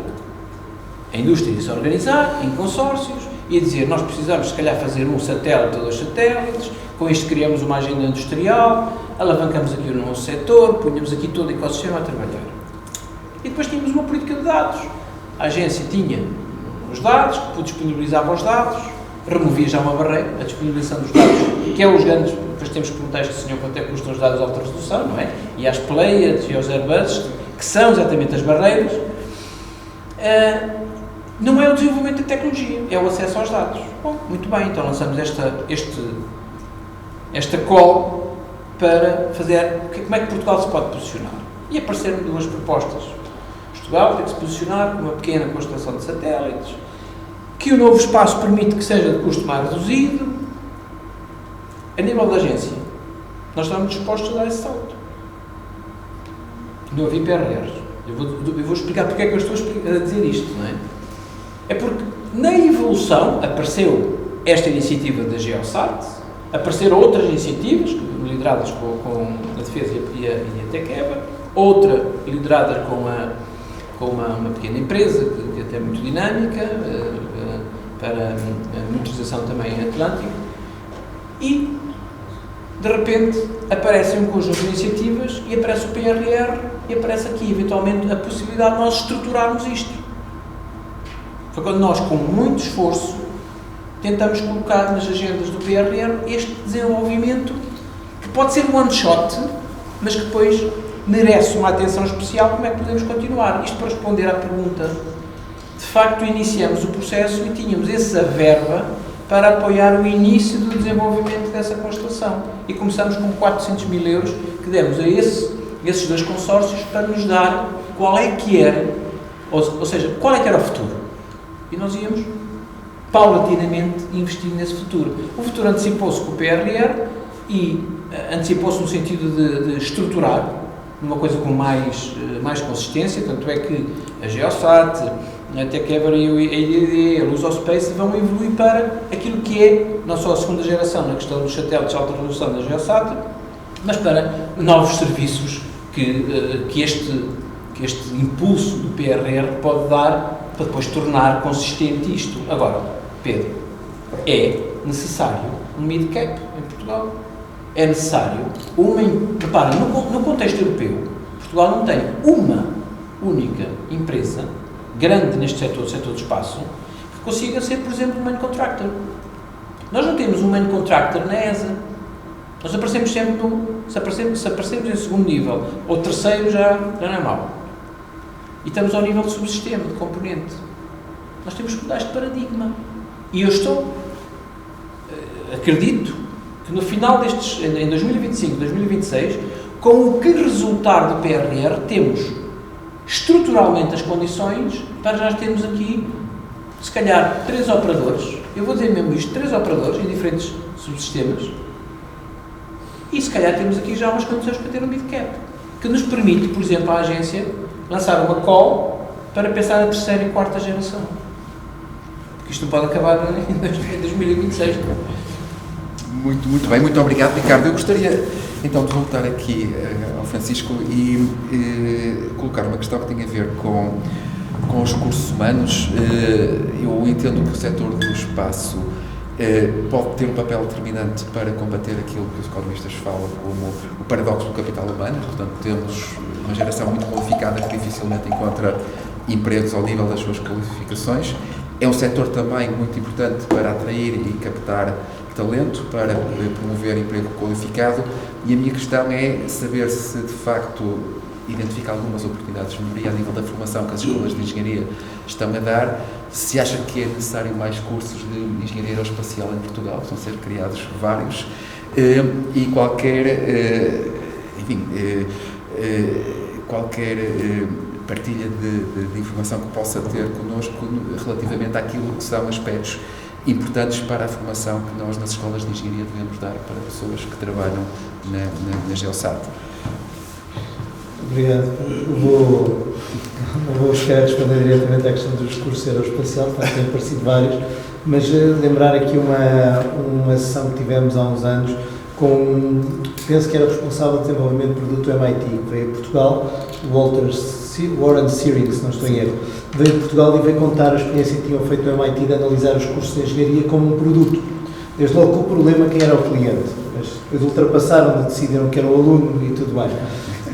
Speaker 4: A indústria ia se organizar em consórcios, ia dizer, nós precisamos se calhar fazer um satélite ou 2 satélites, com isto criamos uma agenda industrial, alavancamos aqui o nosso setor, punhamos aqui todo o ecossistema a trabalhar. E depois tínhamos uma política de dados. A agência tinha os dados, que disponibilizava os dados, removia já uma barreira, a disponibilização dos dados, que é os grandes, depois temos que perguntar a este senhor quanto é que custam os dados de alta resolução, não é? E às Pleiades e aos Airbuses, que são exatamente as barreiras. Não é o desenvolvimento da tecnologia, é o acesso aos dados. Bom, muito bem, então lançamos esta call para fazer como é que Portugal se pode posicionar. E apareceram 2 propostas. Portugal tem que se posicionar com uma pequena constelação de satélites, que o novo espaço permite que seja de custo mais reduzido. A nível da agência, nós estamos dispostos a dar esse salto. Não havia PRRs. Eu vou explicar porque é que eu estou a dizer isto, não é? É porque na evolução apareceu esta iniciativa da Geosat, apareceram outras iniciativas lideradas com a Defesa e a Techeva, outra liderada com uma pequena empresa que até é muito dinâmica para a monitorização também atlântica, e de repente aparece um conjunto de iniciativas e aparece o PRR e aparece aqui eventualmente a possibilidade de nós estruturarmos isto. Foi quando nós, com muito esforço, tentamos colocar nas agendas do PRR este desenvolvimento que pode ser um one shot, mas que depois merece uma atenção especial. Como é que podemos continuar? Isto para responder à pergunta. De facto, iniciamos o processo e tínhamos essa verba para apoiar o início do desenvolvimento dessa constelação. E começamos com 400 mil euros que demos a esses 2 consórcios para nos dar qual é que era, ou seja, qual é que era o futuro. E nós íamos paulatinamente investir nesse futuro. O futuro antecipou-se com o PRR e antecipou-se no sentido de estruturar uma coisa com mais consistência, tanto é que a Geosat, a Techeva e a Lusopace vão evoluir para aquilo que é não só a segunda geração na questão dos satélites de alta resolução da Geosat, mas para novos serviços que este impulso do PRR pode dar para depois tornar consistente isto. Agora, Pedro, é necessário um mid-cap em Portugal. É necessário repara, no contexto europeu, Portugal não tem uma única empresa grande neste setor do espaço, que consiga ser, por exemplo, um main contractor. Nós não temos um main contractor na ESA. Nós aparecemos sempre se aparecemos em segundo nível ou terceiro já não é mau. E estamos ao nível de subsistema, de componente. Nós temos que mudar este paradigma. E eu acredito que no final em 2025, 2026, com o que resultar do PRR, temos estruturalmente as condições para já termos aqui, se calhar, 3 operadores, eu vou dizer mesmo isto, 3 operadores em diferentes subsistemas, e se calhar temos aqui já umas condições para ter um mid-cap, que nos permite, por exemplo, à agência lançar uma call para pensar na 3ª e 4ª geração. Porque isto não pode acabar em 2026.
Speaker 1: Muito bem, muito obrigado, Ricardo. Eu gostaria então de voltar aqui ao Francisco e colocar uma questão que tem a ver com os recursos humanos. Eu entendo que o setor do espaço pode ter um papel determinante para combater aquilo que os economistas falam como o paradoxo do capital humano. Portanto, temos uma geração muito qualificada que dificilmente encontra empregos ao nível das suas qualificações. É um setor também muito importante para atrair e captar talento, para promover emprego qualificado, e a minha questão é saber se de facto identifica algumas oportunidades de melhoria a nível da formação que as escolas de engenharia estão a dar, se acha que é necessário mais cursos de engenharia aeroespacial em Portugal, estão a ser criados vários, e qualquer partilha de informação que possa ter connosco relativamente àquilo que são aspectos importantes para a formação que nós nas escolas de engenharia devemos dar para pessoas que trabalham na Geosat.
Speaker 3: Obrigado. Não vou chegar a responder diretamente à questão dos cursos aeroespacial, têm aparecido vários, mas lembrar aqui uma sessão que tivemos há uns anos penso que era o responsável de desenvolvimento de produto do MIT, que veio a Portugal, Warren Searing, se não estou em erro, veio a Portugal e veio contar a experiência que tinham feito no MIT de analisar os cursos de engenharia como um produto. Desde logo com o problema quem era o cliente, mas depois ultrapassaram, decidiram que era o aluno e tudo bem.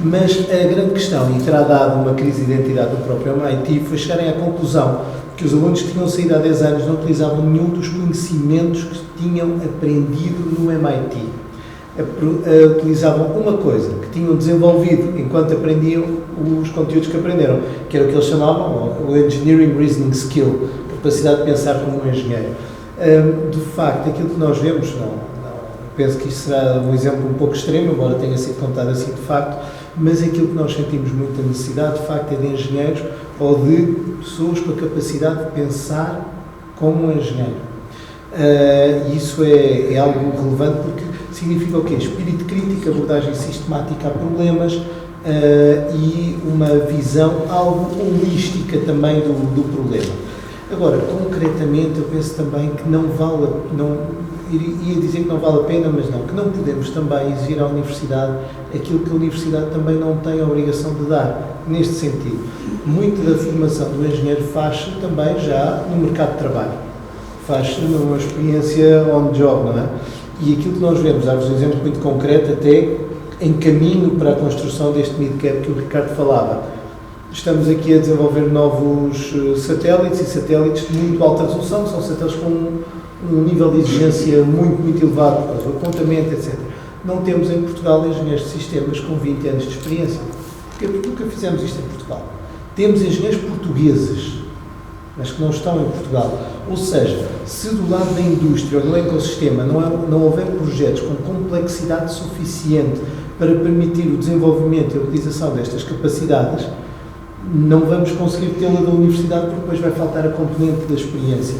Speaker 3: Mas a grande questão, e terá dado uma crise de identidade do próprio MIT, foi chegarem à conclusão que os alunos que tinham saído há 10 anos não utilizavam nenhum dos conhecimentos que tinham aprendido no MIT. Utilizavam uma coisa, que tinham desenvolvido enquanto aprendiam os conteúdos que aprenderam, que era o que eles chamavam o Engineering Reasoning Skill, capacidade de pensar como um engenheiro. De facto, aquilo que nós vemos, penso que isto será um exemplo um pouco extremo, embora tenha sido contado assim de facto, mas aquilo que nós sentimos muita necessidade, de facto, é de engenheiros ou de pessoas com a capacidade de pensar como um engenheiro. E isso é algo relevante porque significa o quê? Espírito crítico, abordagem sistemática a problemas e uma visão algo holística também do problema. Agora, concretamente, eu penso também que ia dizer que não vale a pena, mas não, que não podemos também exigir à universidade aquilo que a universidade também não tem a obrigação de dar, neste sentido. Muito da formação do engenheiro faz-se também já no mercado de trabalho, faz-se numa experiência on-job, não é? E aquilo que nós vemos, dá-vos um exemplo muito concreto, até em caminho para a construção deste mid-cap que o Ricardo falava. Estamos aqui a desenvolver novos satélites e satélites de muito alta resolução, são satélites com um nível de exigência muito, muito elevado, para o apontamento, etc. Não temos em Portugal engenheiros de sistemas com 20 anos de experiência. Porquê? Porque nunca fizemos isto em Portugal. Temos engenheiros portugueses, mas que não estão em Portugal. Ou seja, se do lado da indústria ou do ecossistema não houver projetos com complexidade suficiente para permitir o desenvolvimento e a utilização destas capacidades, não vamos conseguir tê-la da universidade porque depois vai faltar a componente da experiência.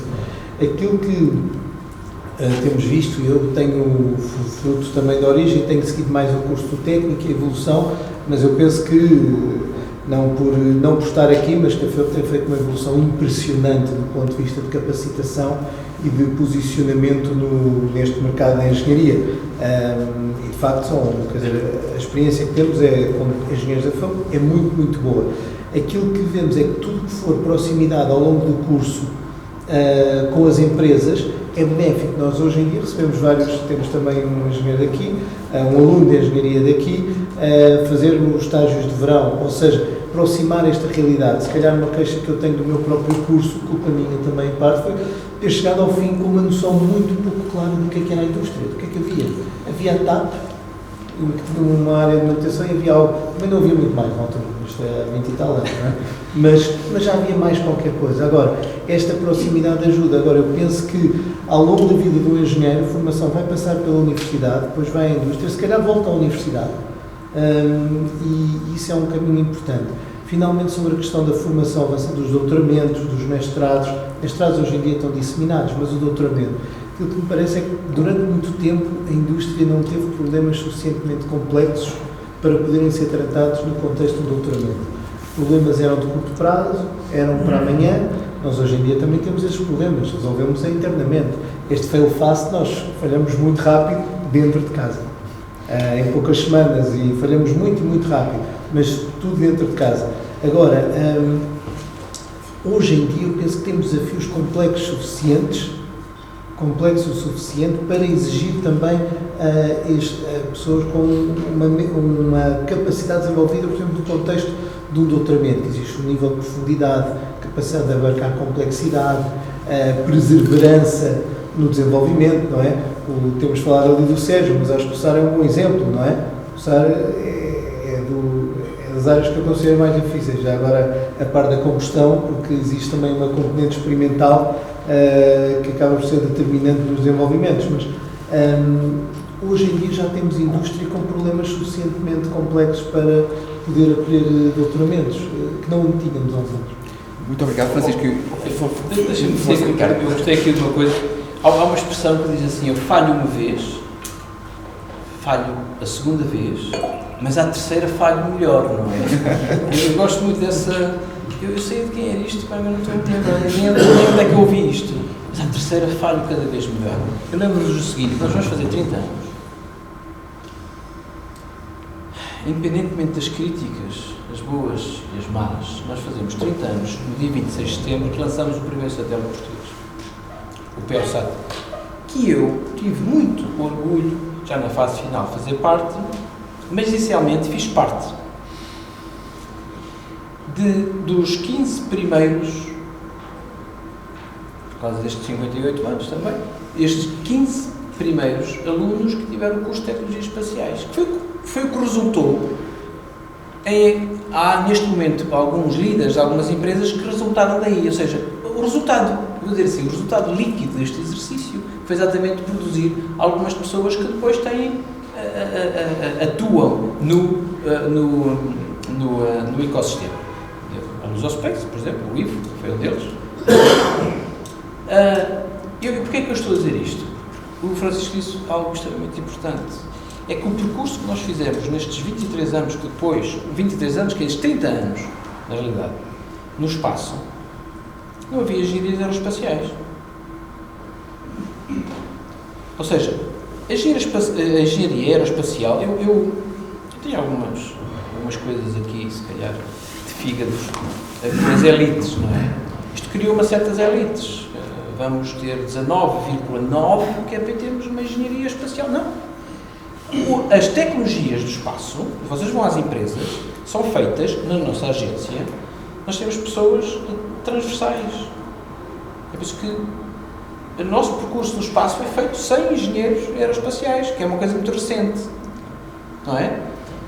Speaker 3: Aquilo que temos visto, eu tenho fruto também da origem, tenho seguido mais o curso do técnico e a evolução, mas eu penso que, não por estar aqui, mas que tem feito uma evolução impressionante do ponto de vista de capacitação e de posicionamento neste mercado da engenharia. E de facto, a experiência que temos com engenheiros da FAM é muito, muito boa. Aquilo que vemos é que tudo que for proximidade ao longo do curso com as empresas é benéfico. Nós hoje em dia recebemos temos também um engenheiro daqui, um aluno de engenharia daqui, fazer os estágios de verão, ou seja, aproximar esta realidade. Se calhar uma queixa que eu tenho do meu próprio curso, culpa minha também em parte, foi ter chegado ao fim com uma noção muito pouco clara do que é que era a indústria, do que é que havia. Havia a TAP, numa área de manutenção, e havia algo, também não havia muito mais na altura, isto é há 20 e tal anos, não é? Mas já havia mais qualquer coisa. Agora, esta proximidade ajuda. Agora, eu penso que ao longo da vida do engenheiro, a formação vai passar pela universidade, depois vai à indústria, se calhar volta à universidade. E isso é um caminho importante. Finalmente, sobre a questão da formação avançada, dos doutoramentos, dos mestrados hoje em dia estão disseminados, mas o doutoramento, aquilo que me parece é que durante muito tempo a indústria não teve problemas suficientemente complexos para poderem ser tratados no contexto do doutoramento. Os problemas eram de curto prazo, eram para amanhã. Nós hoje em dia também temos esses problemas, resolvemos internamente. Este fail fast nós falhamos muito rápido dentro de casa, em poucas semanas, e falhamos muito, muito rápido, mas tudo dentro de casa. Agora, hoje em dia eu penso que temos desafios complexos o suficiente para exigir também pessoas com uma capacidade desenvolvida, por exemplo, no contexto de um doutoramento, que existe um nível de profundidade, capacidade de abarcar complexidade, perseverança no desenvolvimento, não é? Temos falado ali do Sérgio, mas acho que o SAR é um bom exemplo, não é? O SAR é das áreas que eu considero mais difíceis, já agora a par da combustão, porque existe também uma componente experimental que acaba por ser determinante nos desenvolvimentos, mas hoje em dia já temos indústria com problemas suficientemente complexos para poder acolher doutoramentos, que não tínhamos há uns anos.
Speaker 1: Muito obrigado, Francisco.
Speaker 2: Deixa-me dizer, Ricardo, eu gostei aqui de uma coisa. Há uma expressão que diz assim: eu falho uma vez, falho a segunda vez, mas à terceira falho melhor, não é? Eu gosto muito dessa. Eu sei de quem era isto, mas não estou a entender, nem onde é que eu ouvi isto. Mas à terceira falho cada vez melhor. Eu lembro-nos do seguinte: nós vamos fazer 30 anos. Independentemente das críticas, as boas e as más, nós fazemos 30 anos, no dia 26 de setembro, que lançamos o primeiro satélite português, o PEOSAT, que eu tive muito orgulho, já na fase final, fazer parte, mas inicialmente fiz parte dos 15 primeiros, por causa destes 58 anos também, estes 15 primeiros alunos que tiveram o curso de Tecnologias Espaciais, que foi o que resultou há neste momento alguns líderes de algumas empresas que resultaram daí, ou seja, o resultado, vou dizer assim, o resultado líquido deste exercício foi exatamente produzir algumas pessoas que depois atuam no ecossistema. A Lusospace, por exemplo, o Ivo, foi um deles. Porquê é que eu estou a dizer isto? O Francisco disse algo extremamente importante. É que o percurso que nós fizemos nestes 23 anos que depois, 23 anos, que é estes 30 anos, na realidade, no espaço, não havia engenharias aeroespaciais. Ou seja, a engenharia aeroespacial, eu tenho algumas coisas aqui, se calhar, de fígados, as elites, não é? Isto criou uma certas elites. Vamos ter 19,9, que é para termos uma engenharia espacial. Não. As tecnologias do espaço, vocês vão às empresas, são feitas, na nossa agência, nós temos pessoas transversais. É por isso que o nosso percurso no espaço foi feito sem engenheiros aeroespaciais, que é uma coisa muito recente. Não é?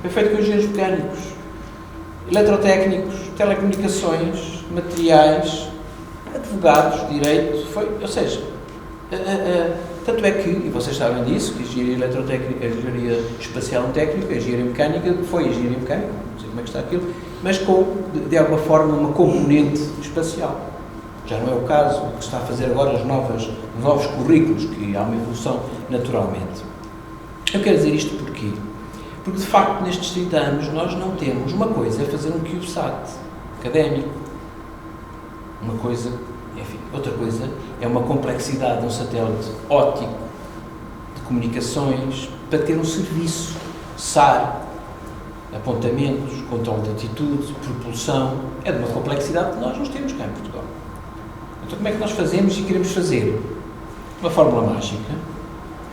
Speaker 2: Foi feito com engenheiros mecânicos, eletrotécnicos, telecomunicações, materiais, advogados, direito, ou seja, tanto é que, e vocês sabem disso, que a engenharia eletrotécnica, a engenharia espacial técnica, a engenharia mecânica, foi a engenharia mecânica, não sei como é que está aquilo, mas com, de alguma forma, uma componente espacial. Já não é o caso do que se está a fazer agora, os novos currículos, que há uma evolução naturalmente. Eu quero dizer isto porquê? Porque, de facto, nestes 30 anos, nós não temos uma coisa, é fazer um CubeSat académico, uma coisa, enfim, outra coisa é uma complexidade de um satélite óptico, de comunicações, para ter um serviço, SAR, apontamentos, controle de atitude, propulsão, é de uma complexidade que nós não temos cá em Portugal. Então como é que nós fazemos e queremos fazer? Uma fórmula mágica,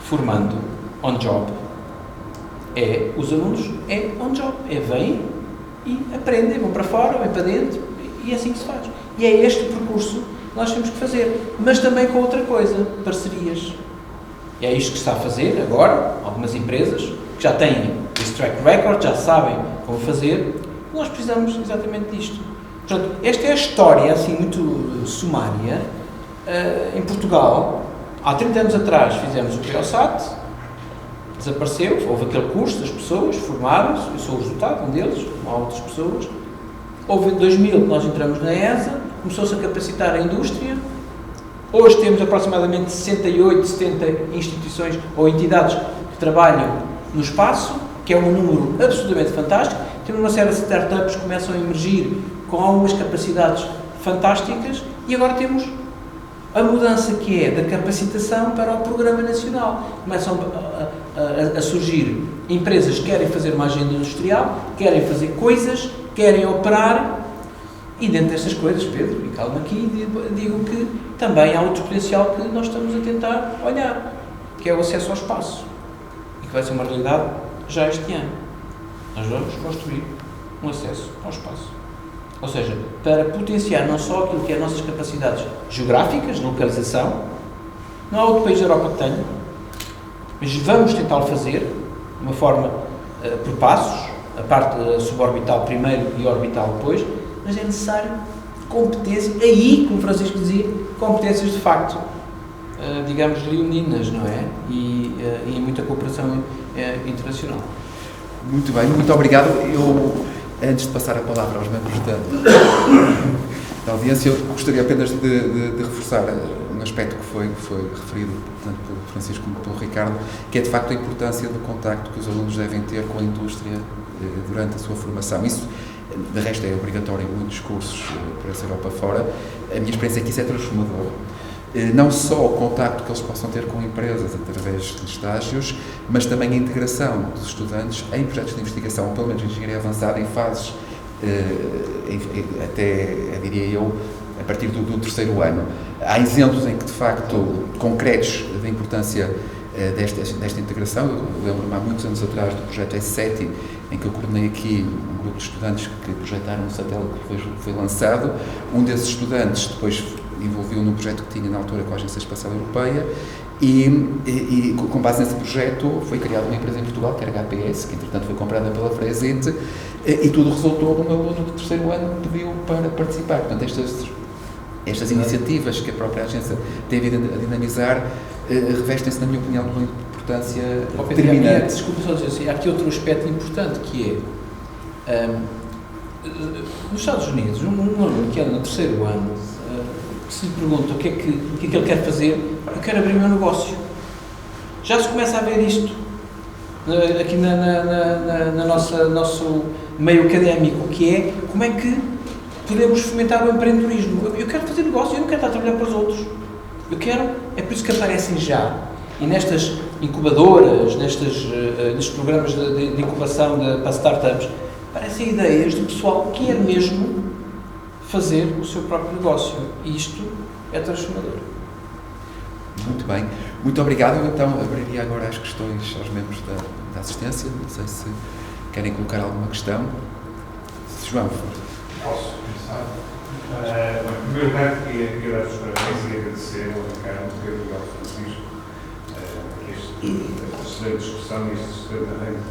Speaker 2: formando on-job, os alunos on-job, vêm e aprendem, vão para fora, vêm para dentro, e é assim que se faz. E é este o percurso que nós temos que fazer, mas também com outra coisa, parcerias. E é isto que se está a fazer agora, algumas empresas que já têm esse track record, já sabem como fazer, nós precisamos exatamente disto. Portanto, esta é a história, assim, muito sumária. Em Portugal, há 30 anos atrás fizemos o PEOSAT, desapareceu, houve aquele curso das pessoas, formaram-se, eu sou o resultado, um deles, há outras pessoas. Houve em 2000 que nós entramos na ESA, começou-se a capacitar a indústria. Hoje temos aproximadamente 68, 70 instituições ou entidades que trabalham no espaço, que é um número absolutamente fantástico. Temos uma série de startups que começam a emergir com algumas capacidades fantásticas e agora temos a mudança que é da capacitação para o Programa Nacional. Começam a surgir empresas que querem fazer uma agenda industrial, querem fazer coisas, querem operar, e dentro destas coisas, Pedro, e calma aqui, digo que também há outro potencial que nós estamos a tentar olhar, que é o acesso ao espaço, e que vai ser uma realidade já este ano. Nós vamos construir um acesso ao espaço. Ou seja, para potenciar não só aquilo que é as nossas capacidades geográficas, de localização, não há outro país da Europa que tenha, mas vamos tentar fazer de uma forma por passos, a parte suborbital primeiro e orbital depois, mas é necessário competência, aí, como o Francisco dizia, competências de facto digamos, leoninas, não é? E em muita cooperação internacional.
Speaker 1: Muito bem, muito obrigado. Eu, antes de passar a palavra aos membros da audiência, eu gostaria apenas de reforçar um aspecto que foi referido tanto pelo Francisco como pelo Ricardo, que é de facto a importância do contacto que os alunos devem ter com a indústria durante a sua formação. Isso, de resto, é obrigatório em muitos cursos por essa Europa fora. A minha experiência é que isso é transformador. Não só o contacto que eles possam ter com empresas através de estágios, mas também a integração dos estudantes em projetos de investigação, ou pelo menos em engenharia avançada, em fases, até, diria eu, a partir do terceiro ano. Há exemplos em que, de facto, concretos da importância desta integração. Eu lembro-me há muitos anos atrás do projeto S7, em que eu coordenei aqui um grupo de estudantes que projetaram um satélite que foi lançado. Um desses estudantes depois envolveu num projeto que tinha na altura com a Agência Espacial Europeia e com base nesse projeto foi criada uma empresa em Portugal, que era a HPS, que entretanto foi comprada pela Fresite, e tudo resultou de um aluno do terceiro ano que pediu para participar. Portanto, estas iniciativas que a própria agência tem vindo a dinamizar revestem-se, na minha opinião, de uma importância determinante.
Speaker 2: Desculpa só dizer assim, há aqui outro aspecto importante que é, nos Estados Unidos, um aluno que anda no terceiro ano, se lhe pergunta o que é que ele quer fazer, eu quero abrir o meu negócio. Já se começa a ver isto aqui no nosso meio académico, que é como é que podemos fomentar o empreendedorismo. Eu quero fazer negócio, eu não quero estar a trabalhar para os outros. É por isso que aparecem já, e nestas incubadoras, nestes programas de incubação para startups, aparecem ideias do pessoal que quer mesmo fazer o seu próprio negócio. E isto é transformador.
Speaker 1: Muito bem. Muito obrigado. Eu, então, abriria agora as questões aos membros da assistência. Não sei se querem colocar alguma questão. João, por favor.
Speaker 5: Posso começar? Em primeiro lugar, queria dar os parabéns e agradecer ao Ricardo Pedro e ao Francisco esta excelente discussão e este excelente arranque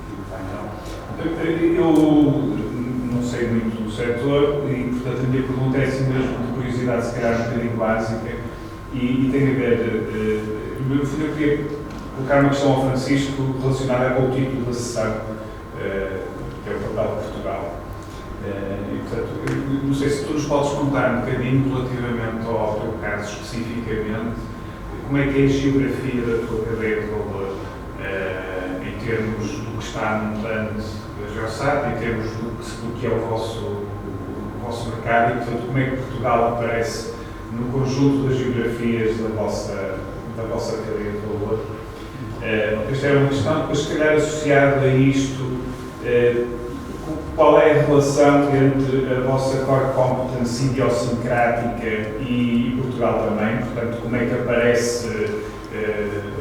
Speaker 5: de painel. Eu não sei muito do setor e, portanto, a minha pergunta é assim mesmo de curiosidade, se calhar um bocadinho básica, e tem a ver, no fundo eu queria colocar uma questão ao Francisco relacionada com o título da sessão, que é o papel de Portugal. E, portanto, não sei se tu nos podes contar um bocadinho relativamente ao teu caso especificamente, como é que é a geografia da tua cadeia de valor em termos do que está no montante da Geosat, em termos do que é o vosso mercado, e, portanto, como é que Portugal aparece no conjunto das geografias da vossa cadeia de valor. Esta era uma questão, depois, se calhar, associada a isto, qual é a relação entre a vossa core competence idiosincrática e Portugal também? Portanto, como é que aparece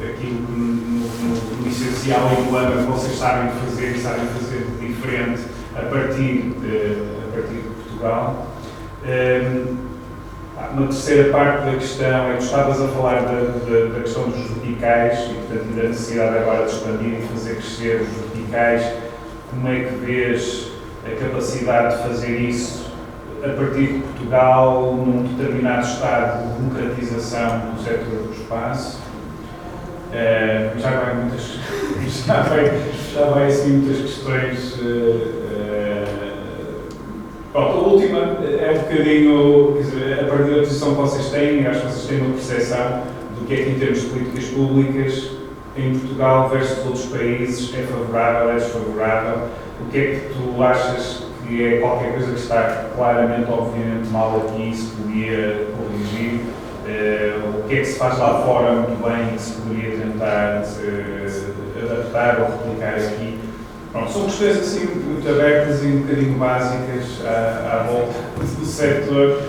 Speaker 5: aquilo que no essencial engloba que vocês sabem fazer e sabem fazer diferente a partir de Portugal? Uma terceira parte da questão é que estavas a falar da questão dos verticais e, portanto, da necessidade agora de expandir e fazer crescer os verticais. Como é que vês a capacidade de fazer isso a partir de Portugal num determinado estado de democratização do setor do espaço? Já vai assim muitas questões. Pronto, a última é um bocadinho, quer dizer, a partir da posição que vocês têm, acho que vocês têm uma percepção do que é que, em termos de políticas públicas, em Portugal versus outros países, é favorável, é desfavorável. O que é que tu achas que é qualquer coisa que está claramente, obviamente, mal aqui e se podia corrigir? O que é que se faz lá fora muito bem e se poderia tentar adaptar ou replicar aqui? Pronto, são questões assim muito abertas e um bocadinho básicas à volta do setor,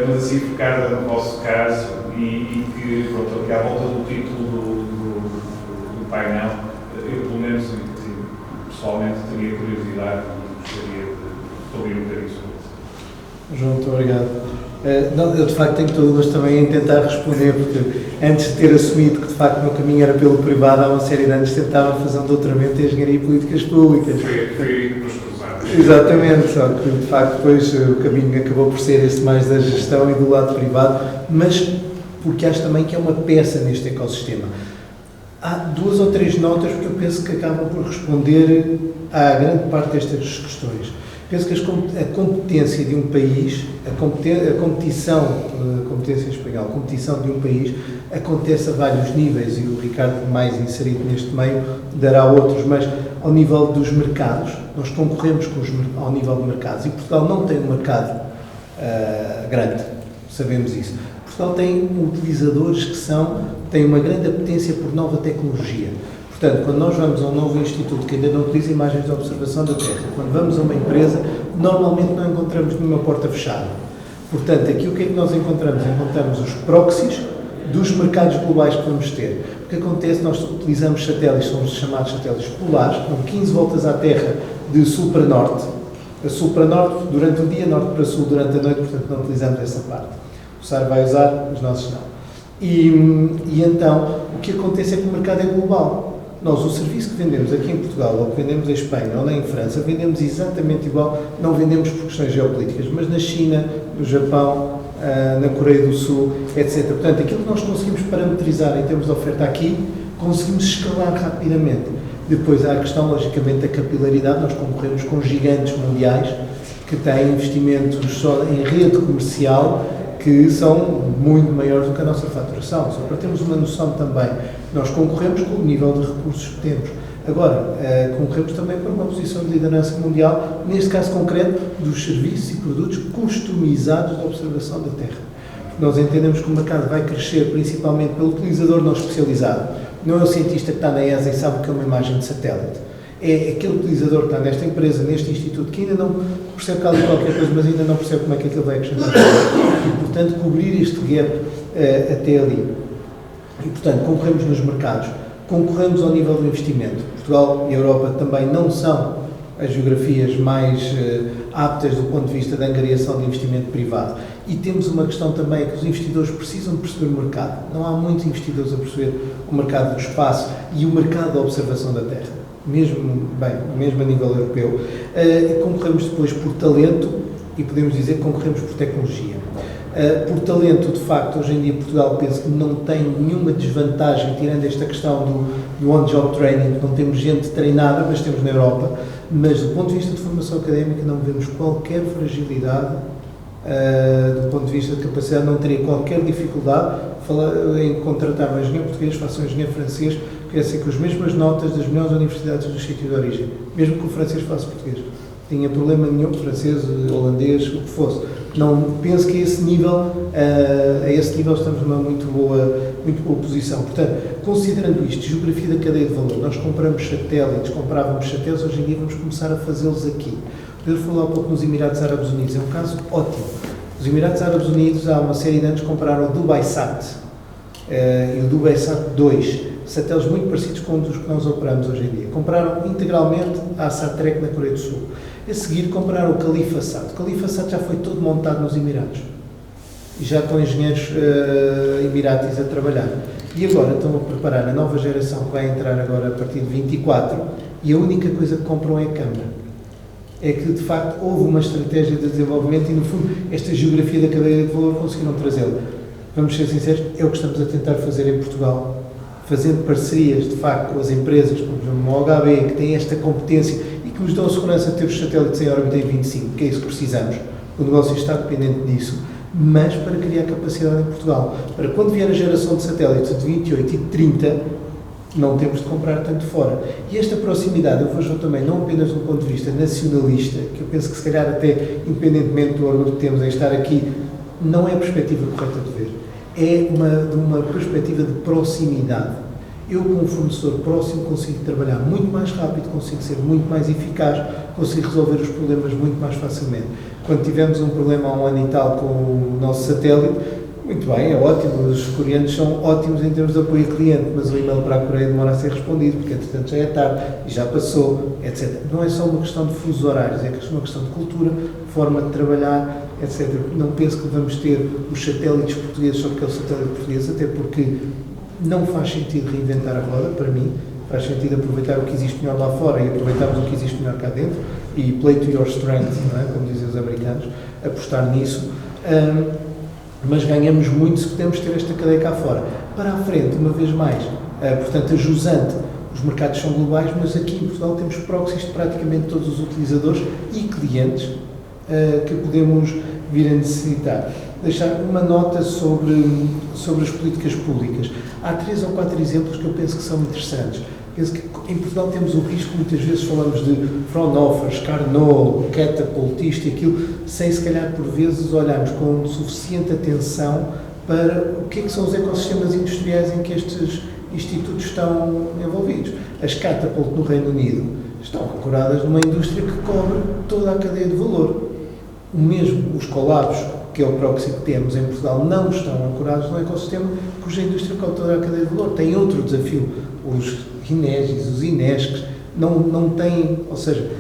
Speaker 5: mas assim focada no vosso caso e que, pronto, aqui à volta do título do painel, eu pelo menos pessoalmente teria curiosidade e gostaria de ouvir um bocadinho sobre isso.
Speaker 3: João, muito obrigado. Eu de facto tenho todo o gosto também em tentar responder, porque antes de ter assumido que de facto o meu caminho era pelo privado, há uma série de anos tentava fazer um doutoramento em Engenharia e Políticas Públicas.
Speaker 5: Foi nos cruzados.
Speaker 3: Exatamente, só que de facto depois o caminho acabou por ser esse mais da gestão e do lado privado, mas porque acho também que é uma peça neste ecossistema. Há 2 ou 3 notas que eu penso que acabam por responder à grande parte destas questões. Penso que a competência de um país, a competição de um país acontece a vários níveis, e o Ricardo, mais inserido neste meio, dará outros, mas ao nível dos mercados, nós concorremos ao nível de mercados, e Portugal não tem um mercado grande, sabemos isso. Portugal tem utilizadores que têm uma grande apetência por nova tecnologia. Portanto, quando nós vamos a um novo instituto que ainda não utiliza imagens de observação da Terra, quando vamos a uma empresa, normalmente não encontramos nenhuma porta fechada. Portanto, aqui o que é que nós encontramos? Encontramos os proxies dos mercados globais que vamos ter. O que acontece? Nós utilizamos satélites, são os chamados satélites polares, que dão 15 voltas à Terra de sul para norte. A sul para norte durante o dia, norte para sul durante a noite, portanto não utilizamos essa parte. O SAR vai usar, os nossos não. E então, o que acontece é que o mercado é global. Nós, o serviço que vendemos aqui em Portugal, ou que vendemos em Espanha, ou em França, vendemos exatamente igual, não vendemos por questões geopolíticas, mas na China, no Japão, na Coreia do Sul, etc. Portanto, aquilo que nós conseguimos parametrizar em termos de oferta aqui, conseguimos escalar rapidamente. Depois há a questão, logicamente, da capilaridade. Nós concorremos com gigantes mundiais que têm investimentos só em rede comercial que são muito maiores do que a nossa faturação. Só para termos uma noção também, nós concorremos com o nível de recursos que temos. Agora, concorremos também para uma posição de liderança mundial, neste caso concreto, dos serviços e produtos customizados da observação da Terra. Nós entendemos que o mercado vai crescer principalmente pelo utilizador não especializado. Não é o cientista que está na ESA e sabe o que é uma imagem de satélite. É aquele utilizador que está nesta empresa, neste instituto, que ainda não percebe qualquer coisa, mas ainda não percebe como é que aquilo vai acrescentar. E, portanto, cobrir este gap até ali. E, portanto, concorremos nos mercados, concorremos ao nível do investimento. Portugal e a Europa também não são as geografias mais aptas do ponto de vista da angariação de investimento privado. E temos uma questão também, que os investidores precisam perceber o mercado. Não há muitos investidores a perceber o mercado do espaço e o mercado da observação da Terra. Mesmo a nível europeu. Concorremos depois por talento e podemos dizer que concorremos por tecnologia. Por talento, de facto, hoje em dia Portugal penso que não tem nenhuma desvantagem, tirando esta questão do on-job training, não temos gente treinada, mas temos na Europa, mas do ponto de vista de formação académica não vemos qualquer fragilidade, do ponto de vista de capacidade, não teria qualquer dificuldade em contratar um engenheiro português, faça um engenheiro francês, que é assim, com as mesmas notas das melhores universidades do sítio de origem, mesmo que o francês faça português. Tinha problema nenhum, francês, holandês, o que fosse. Não penso que a esse nível estamos numa muito boa posição. Portanto, considerando isto, geografia da cadeia de valor, nós comprávamos satélites, hoje em dia vamos começar a fazê-los aqui. Pedro falou há pouco nos Emirados Árabes Unidos, é um caso ótimo. Os Emirados Árabes Unidos, há uma série de anos, compraram o DubaiSat e o DubaiSat 2, satélites muito parecidos com um dos que nós operamos hoje em dia. Compraram integralmente a Satrec na Coreia do Sul. A seguir compraram o CalifaSat. O CalifaSat já foi todo montado nos Emirados. E já estão engenheiros emiratis a trabalhar. E agora estão a preparar a nova geração que vai entrar agora a partir de 24 e a única coisa que compram é a câmara. É que, de facto, houve uma estratégia de desenvolvimento e, no fundo, esta geografia da cadeia de valor conseguiram trazê-la. Vamos ser sinceros, é o que estamos a tentar fazer em Portugal, fazendo parcerias, de facto, com as empresas, como o OHB, que têm esta competência e que nos dão a segurança de ter os satélites em órbita em 25, que é isso que precisamos. O negócio está dependente disso, mas para criar capacidade em Portugal. Para quando vier a geração de satélites de 28 e de 30, não temos de comprar tanto fora. E esta proximidade, eu vejo também, não apenas do ponto de vista nacionalista, que eu penso que se calhar até, independentemente do orgulho que temos em estar aqui, não é a perspectiva correta de ver. É uma perspectiva de proximidade. Eu, como um fornecedor próximo, consigo trabalhar muito mais rápido, consigo ser muito mais eficaz, consigo resolver os problemas muito mais facilmente. Quando tivemos um problema há um ano e tal com o nosso satélite, muito bem, é ótimo, os coreanos são ótimos em termos de apoio a cliente, mas o e-mail para a Coreia demora a ser respondido, porque entretanto já é tarde e já passou, etc. Não é só uma questão de fusos horários, é uma questão de cultura, forma de trabalhar, etc. Não penso que vamos ter os satélites portugueses só porque é o satélite português, até porque não faz sentido reinventar a roda, para mim, faz sentido aproveitar o que existe melhor lá fora e aproveitarmos o que existe melhor cá dentro, e play to your strength, não é? Como dizem os americanos, apostar nisso. mas ganhamos muito se pudermos ter esta cadeia cá fora. Para a frente, uma vez mais, portanto, a jusante, os mercados são globais, mas aqui em Portugal temos proxies de praticamente todos os utilizadores e clientes que podemos vir a necessitar. Deixar uma nota sobre as políticas públicas. Há 3 ou 4 exemplos que eu penso que são interessantes. Penso que em Portugal temos o risco, muitas vezes falamos de Fraunhofer, Carnot, Catapult, isto e aquilo, sem se calhar por vezes olharmos com suficiente atenção para o que é que são os ecossistemas industriais em que estes institutos estão envolvidos. As Catapult no Reino Unido estão ancoradas numa indústria que cobre toda a cadeia de valor. O mesmo, os Collabs, que é o proxy que temos em Portugal, não estão ancorados no ecossistema cuja indústria cobre toda a cadeia de valor. Tem outro desafio. Os Inegis, os Inescs, não têm, ou seja,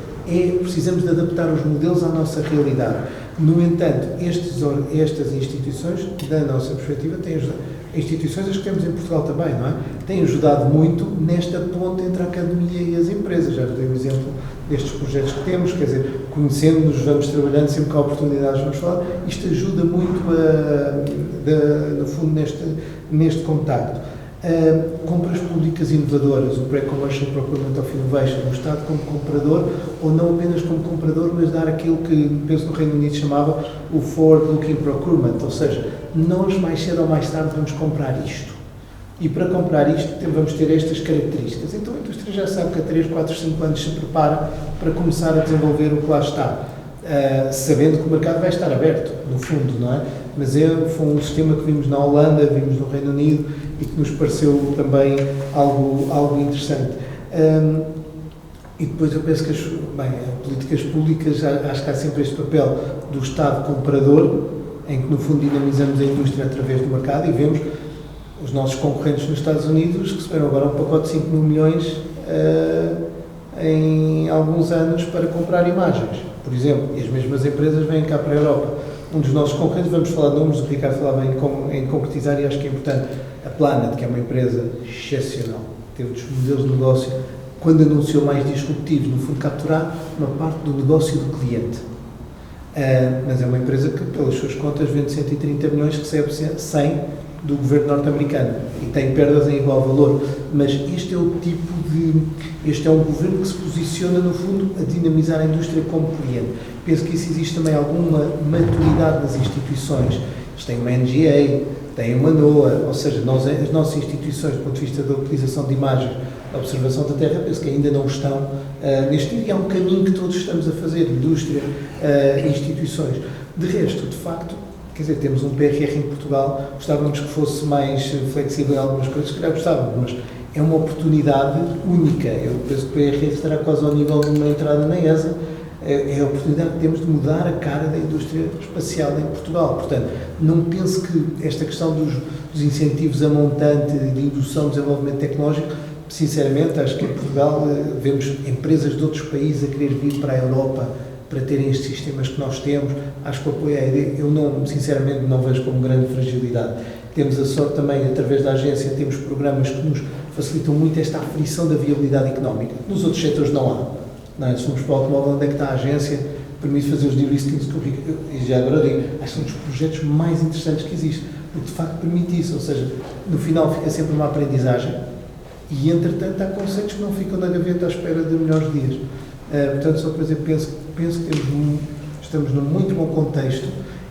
Speaker 3: precisamos de adaptar os modelos à nossa realidade. No entanto, estas instituições, da nossa perspectiva, têm ajudado. Instituições, as que temos em Portugal também, não é? Têm ajudado muito nesta ponte entre a academia e as empresas. Já dei o exemplo destes projetos que temos, quer dizer, conhecendo-nos, vamos trabalhando, sempre que há oportunidades vamos falar. Isto ajuda muito, no fundo, neste contacto. Compras públicas inovadoras, o Pre-Commercial Procurement of Innovation, o Estado como comprador, ou não apenas como comprador, mas dar aquilo que, penso, no Reino Unido chamava o Forward-Looking Procurement, ou seja, nós mais cedo ou mais tarde vamos comprar isto. E para comprar isto vamos ter estas características. Então a indústria já sabe que há 3, 4, 5 anos se prepara para começar a desenvolver o que lá está. Sabendo que o mercado vai estar aberto, no fundo, não é? Mas foi um sistema que vimos na Holanda, vimos no Reino Unido e que nos pareceu também algo interessante. E depois eu penso que as políticas públicas, acho que há sempre este papel do Estado comprador, em que no fundo dinamizamos a indústria através do mercado e vemos os nossos concorrentes nos Estados Unidos receberam agora um pacote de 5 mil milhões em alguns anos para comprar imagens, por exemplo, e as mesmas empresas vêm cá para a Europa. Um dos nossos concorrentes, vamos falar de nomes, o Ricardo falava em concretizar e acho que é importante, a Planet, que é uma empresa excepcional, teve dos modelos de negócio, quando anunciou mais disruptivos, no fundo capturar uma parte do negócio do cliente. Mas é uma empresa que, pelas suas contas, vende 130 milhões, recebe 100 do governo norte-americano e tem perdas em igual valor. Mas este é um governo que se posiciona, no fundo, a dinamizar a indústria como cliente. Penso que isso existe também alguma maturidade das instituições. Eles têm uma NGA, têm uma NOAA, ou seja, as nossas instituições, do ponto de vista da utilização de imagens, da observação da Terra, penso que ainda não estão neste nível. E há um caminho que todos estamos a fazer, indústria, instituições. De resto, de facto, quer dizer, temos um PRR em Portugal, gostávamos que fosse mais flexível em algumas coisas, se calhar gostávamos, mas é uma oportunidade única. Eu penso que o PRR estará quase ao nível de uma entrada na ESA. É a oportunidade que temos de mudar a cara da indústria espacial em Portugal. Portanto, não penso que esta questão dos incentivos a montante de indução de desenvolvimento tecnológico, sinceramente, acho que em Portugal vemos empresas de outros países a querer vir para a Europa para terem estes sistemas que nós temos. Acho que o apoio à ED, eu sinceramente não vejo como grande fragilidade. Temos a sorte também, através da agência, temos programas que nos facilitam muito esta aferição da viabilidade económica. Nos outros setores não há. Não, se formos para o automóvel, onde é que está a agência, permite fazer os de-listings que o Ricardo, e já agora digo, acho que são dos projetos mais interessantes que existem, porque de facto permite isso, ou seja, no final fica sempre uma aprendizagem e entretanto há conceitos que não ficam na gaveta à espera de melhores dias. Portanto, só para dizer, penso que estamos num muito bom contexto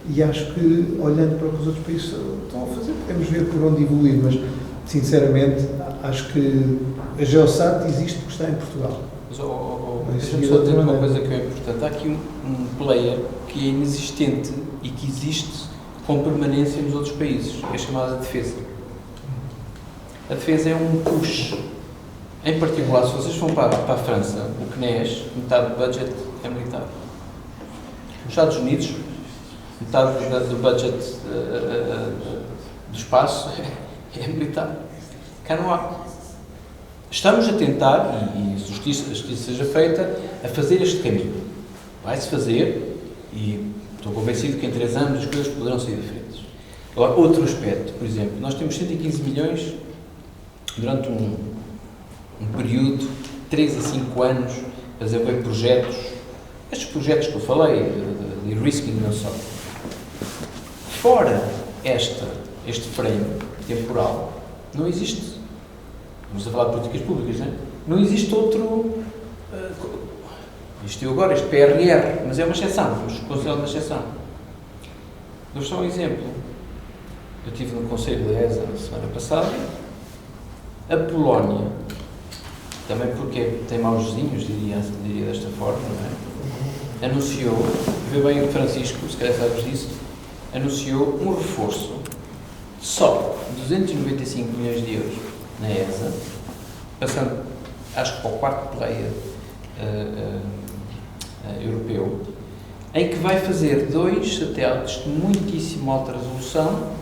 Speaker 3: e acho que, olhando para o que os outros países estão a fazer, podemos ver por onde evoluir, mas sinceramente acho que a Geosat existe porque está em Portugal.
Speaker 2: Deixa-me só dizer uma coisa que é importante. Há aqui um player que é inexistente e que existe com permanência nos outros países, é chamada defesa. A defesa é um push. Em particular, se vocês vão para a França, o CNES, metade do budget é militar. Nos Estados Unidos, metade do budget do espaço é militar. Cá não há. Estamos a tentar, e a justiça seja feita, a fazer este caminho. Vai-se fazer, e estou convencido que em 3 anos as coisas poderão ser diferentes. Agora, outro aspecto, por exemplo, nós temos 115 milhões durante um período de 3 a 5 anos a desenvolver projetos, estes projetos que eu falei, de risking não só. Fora
Speaker 4: este frame temporal, não existe. Vamos a falar de políticas públicas, não é? Não existe outro. Existiu agora este PRR, mas é uma exceção, vamos considerar uma exceção. Dou só um exemplo. Eu estive no Conselho da ESA na semana passada. A Polónia, também porque tem maus vizinhos, diria desta forma, não é? Anunciou, vê bem o Francisco, se calhar sabes disso, anunciou um reforço só de 295 milhões de euros na ESA, passando, acho que para o quarto player europeu, em que vai fazer 2 satélites de muitíssima alta resolução,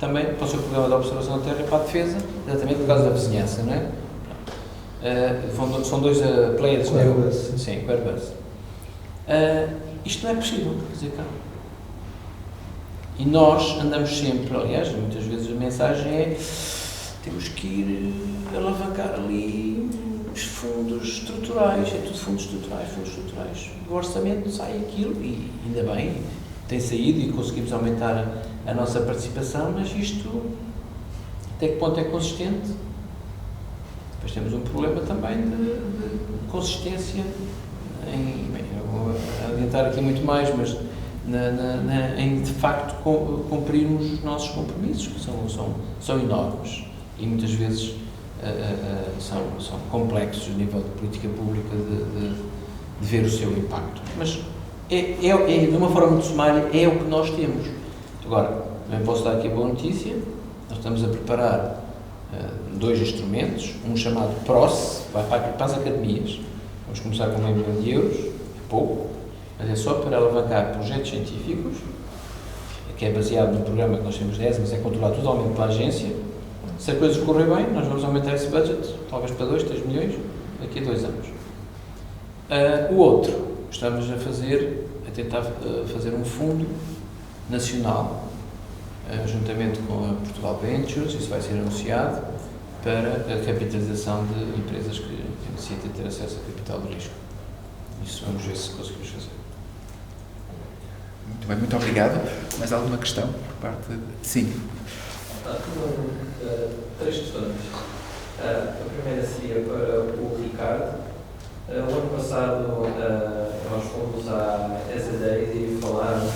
Speaker 4: também para o seu programa de observação da Terra e para a defesa, exatamente por causa da vizinhança, não é? São 2 players,
Speaker 3: com Airbus.
Speaker 4: Sim, com Airbus. Isto não é possível, quer dizer, cá. E nós andamos sempre, aliás, muitas vezes a mensagem é: temos que ir alavancar ali os fundos estruturais, é tudo fundos estruturais. Do orçamento sai aquilo, e ainda bem, tem saído e conseguimos aumentar a nossa participação, mas isto, até que ponto é consistente? Depois temos um problema também de consistência eu vou adiantar aqui muito mais, mas em de facto cumprirmos os nossos compromissos, que são enormes e muitas vezes são complexos a nível de política pública de ver o seu impacto. Mas de uma forma muito sumária, é o que nós temos. Agora, também posso dar aqui a boa notícia: nós estamos a preparar 2 instrumentos, um chamado PROS, para as academias. Vamos começar com 1 milhão de euros, é pouco, mas é só para alavancar projetos científicos, que é baseado no programa que nós temos 10, mas é controlado totalmente pela agência. Se a coisa correr bem, nós vamos aumentar esse budget, talvez para 2, 3 milhões, daqui a 2 anos. O outro, estamos a tentar fazer um fundo nacional, juntamente com a Portugal Ventures, isso vai ser anunciado, para a capitalização de empresas que necessitem ter acesso a capital de risco. Isso vamos ver se conseguimos fazer.
Speaker 1: Muito bem, muito obrigado. Mais alguma questão por parte de... Sim.
Speaker 6: 3 questões. A primeira seria para o Ricardo. O ano passado nós fomos à ESA Days e falámos,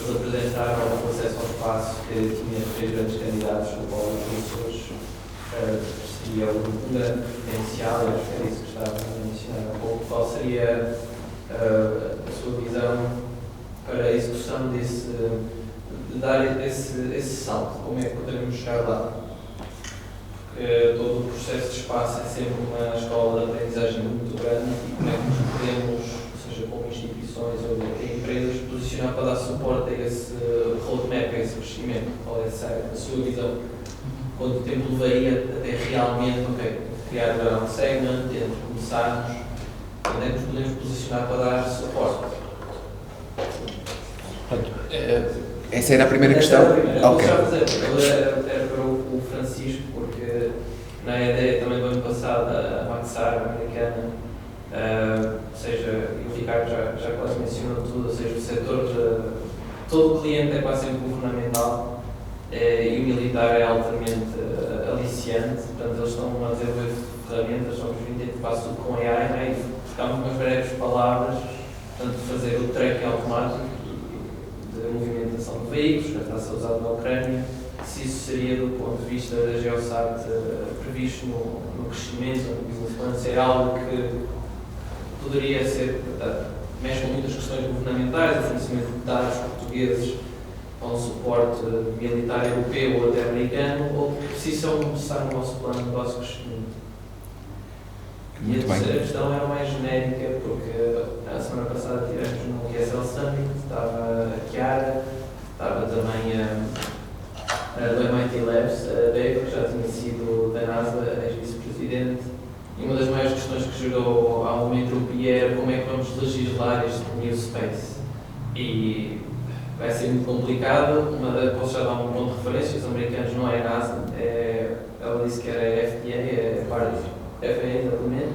Speaker 6: eles apresentaram o acesso ao espaço que tinha 3 grandes candidatos, do qual os professores seria um grande potencial, e acho que era isso que estava a mencionar há pouco. Qual seria a sua visão para a execução desse, de dar esse salto? Como é que poderemos chegar lá? Porque todo o processo de espaço é sempre uma escola de aprendizagem muito grande, e como é que nos podemos, seja como instituições ou empresas, posicionar para dar suporte a esse roadmap, a esse crescimento? Qual é a sua visão? Quanto tempo levaria até realmente criar o ground segment, entre começarmos, onde é que nos podemos posicionar para dar suporte?
Speaker 1: Essa era a primeira questão?
Speaker 6: Ok. Era para o Francisco, porque na ideia também do ano passado, a Maxar, americana, ou seja, e o Ricardo já quase mencionou tudo, ou seja, o setor, todo o cliente é quase sempre governamental, e o militar é altamente aliciante. Portanto, eles estão a desenvolver ferramentas, somos 20 quase tudo com AI, né? E ficamos umas breves palavras, portanto, fazer o tracking automático de movimentação de veículos, que está a ser usado na Ucrânia, se isso seria, do ponto de vista da Geosat, previsto no crescimento, no business plan, ser algo que poderia ser, mexe com muitas questões governamentais, o fornecimento de dados portugueses ao suporte militar europeu ou até americano, ou precisam estar no nosso plano de negócio de crescimento. E a terceira questão era mais genérica, porque a semana passada estivemos no ESL Summit, estava a Chiara, estava também do MIT Labs, a Dave, que já tinha sido da NASA, ex-vice-presidente, e uma das maiores questões que gerou há uma entropia era como é que vamos legislar este New Space. E vai ser muito complicado. Posso já dar um ponto de referência: os americanos não é a NASA, ela disse que era a FDA, é parte FAA, exatamente.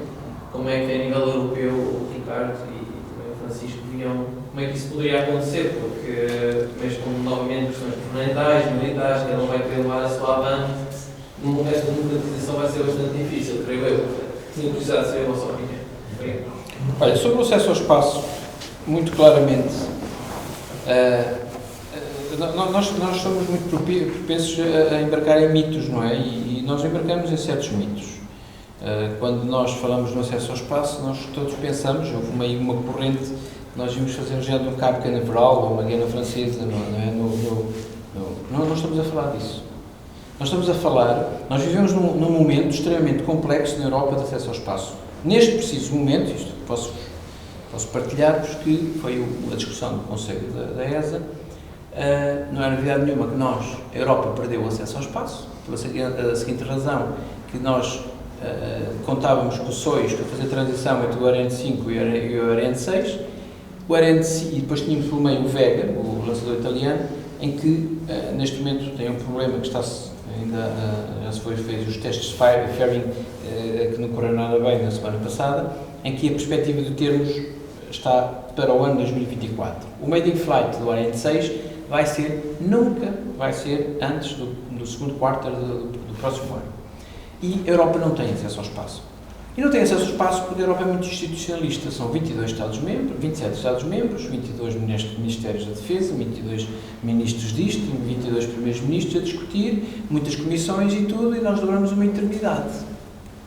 Speaker 6: Como é que a nível europeu o Ricardo e também o Francisco viam como é que isso poderia acontecer, porque mesmo com novamente questões governamentais, militares, que ele não vai querer levar a sua avante, esta democratização vai ser bastante difícil, creio eu. Tinha curiosidade de saber a vossa opinião. Obrigado.
Speaker 4: Olha, sobre o acesso ao espaço, muito claramente, nós somos muito propensos a embarcar em mitos, não é? E nós embarcamos em certos mitos. Quando nós falamos no acesso ao espaço, nós todos pensamos, houve uma corrente, nós íamos fazer já de um cabo canaveral ou uma guiana francesa, não é? Não estamos a falar disso. Nós estamos a falar, nós vivemos num momento extremamente complexo na Europa de acesso ao espaço. Neste preciso momento, isto posso partilhar-vos que foi a discussão do Conselho da ESA, não é novidade nenhuma que nós, a Europa, perdeu o acesso ao espaço, pela seguinte razão, que nós contávamos com o SOIS para fazer a transição entre o Ariane 5 e o Ariane 6, e depois tínhamos pelo meio o Vega, o lançador italiano, em que neste momento tem um problema que está-se ainda, já se fez os testes de fairing que não correram nada bem na semana passada, em que a perspectiva de termos está para o ano 2024. O maiden flight do Ariane 6 nunca vai ser antes do segundo quarto do próximo ano. E a Europa não tem acesso ao espaço. E não tem acesso ao espaço porque a Europa é muito institucionalista. São 22 Estados-membros, 27 Estados-membros, 22 Ministérios da Defesa, 22 ministros disto, 22 primeiros-ministros a discutir, muitas comissões e tudo, e nós demoramos uma eternidade,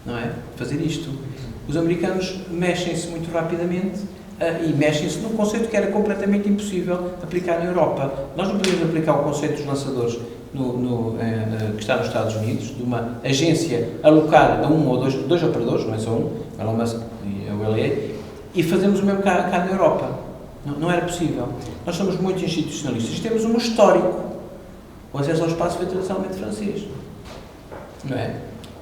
Speaker 4: não é? Fazer isto. Os americanos mexem-se muito rapidamente e mexem-se num conceito que era completamente impossível aplicar na Europa. Nós não podemos aplicar o conceito dos lançadores que está nos Estados Unidos, de uma agência alocar a um ou dois operadores, não é só um, Elon Musk e a ULA, e fazemos o mesmo cá na Europa. Não era possível. Nós somos muito institucionalistas. Temos um histórico. O acesso ao espaço foi tradicionalmente francês. Não é?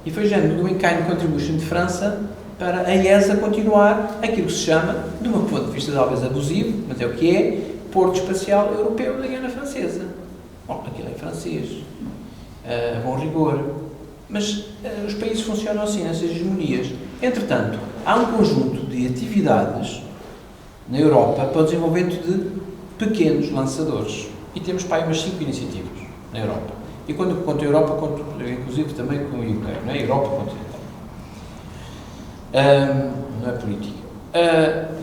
Speaker 4: E foi género do in-kind contribution de França para a ESA continuar aquilo que se chama, de um ponto de vista talvez abusivo, mas é o que é, Porto Espacial Europeu da Guiana Francesa. Bom, aquilo é francês, a bom rigor, mas os países funcionam assim, nessas hegemonias. Entretanto, há um conjunto de atividades na Europa para o desenvolvimento de pequenos lançadores. E temos para aí umas 5 iniciativas na Europa. E quando conto a Europa, conto inclusive também com o UK, não é? Europa continental. Não é política.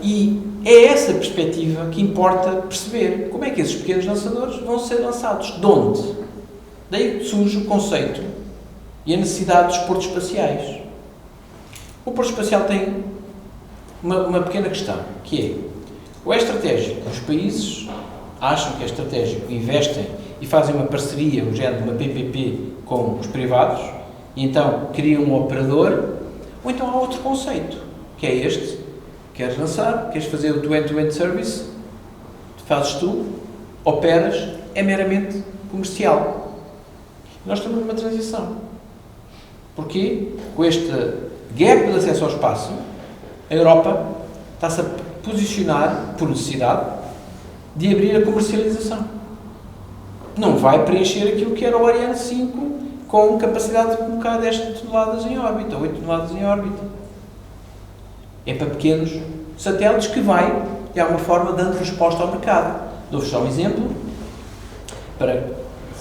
Speaker 4: E é essa perspectiva que importa perceber como é que esses pequenos lançadores vão ser lançados. De onde? Daí surge o conceito e a necessidade dos portos espaciais. O porto espacial tem uma pequena questão, que é, ou é estratégico, os países acham que é estratégico, investem e fazem uma parceria, um género de uma PPP com os privados, e então criam um operador, ou então há outro conceito, que é este: queres lançar, queres fazer o end-to-end service, fazes tu, operas, é meramente comercial. Nós estamos numa transição. Porquê? Com este gap de acesso ao espaço, a Europa está-se a posicionar, por necessidade, de abrir a comercialização. Não vai preencher aquilo que era o Ariane 5 com capacidade de colocar 10 toneladas em órbita, 8 toneladas em órbita. É para pequenos satélites que vai, de alguma forma, dando resposta ao mercado. Dou-vos só um exemplo. Para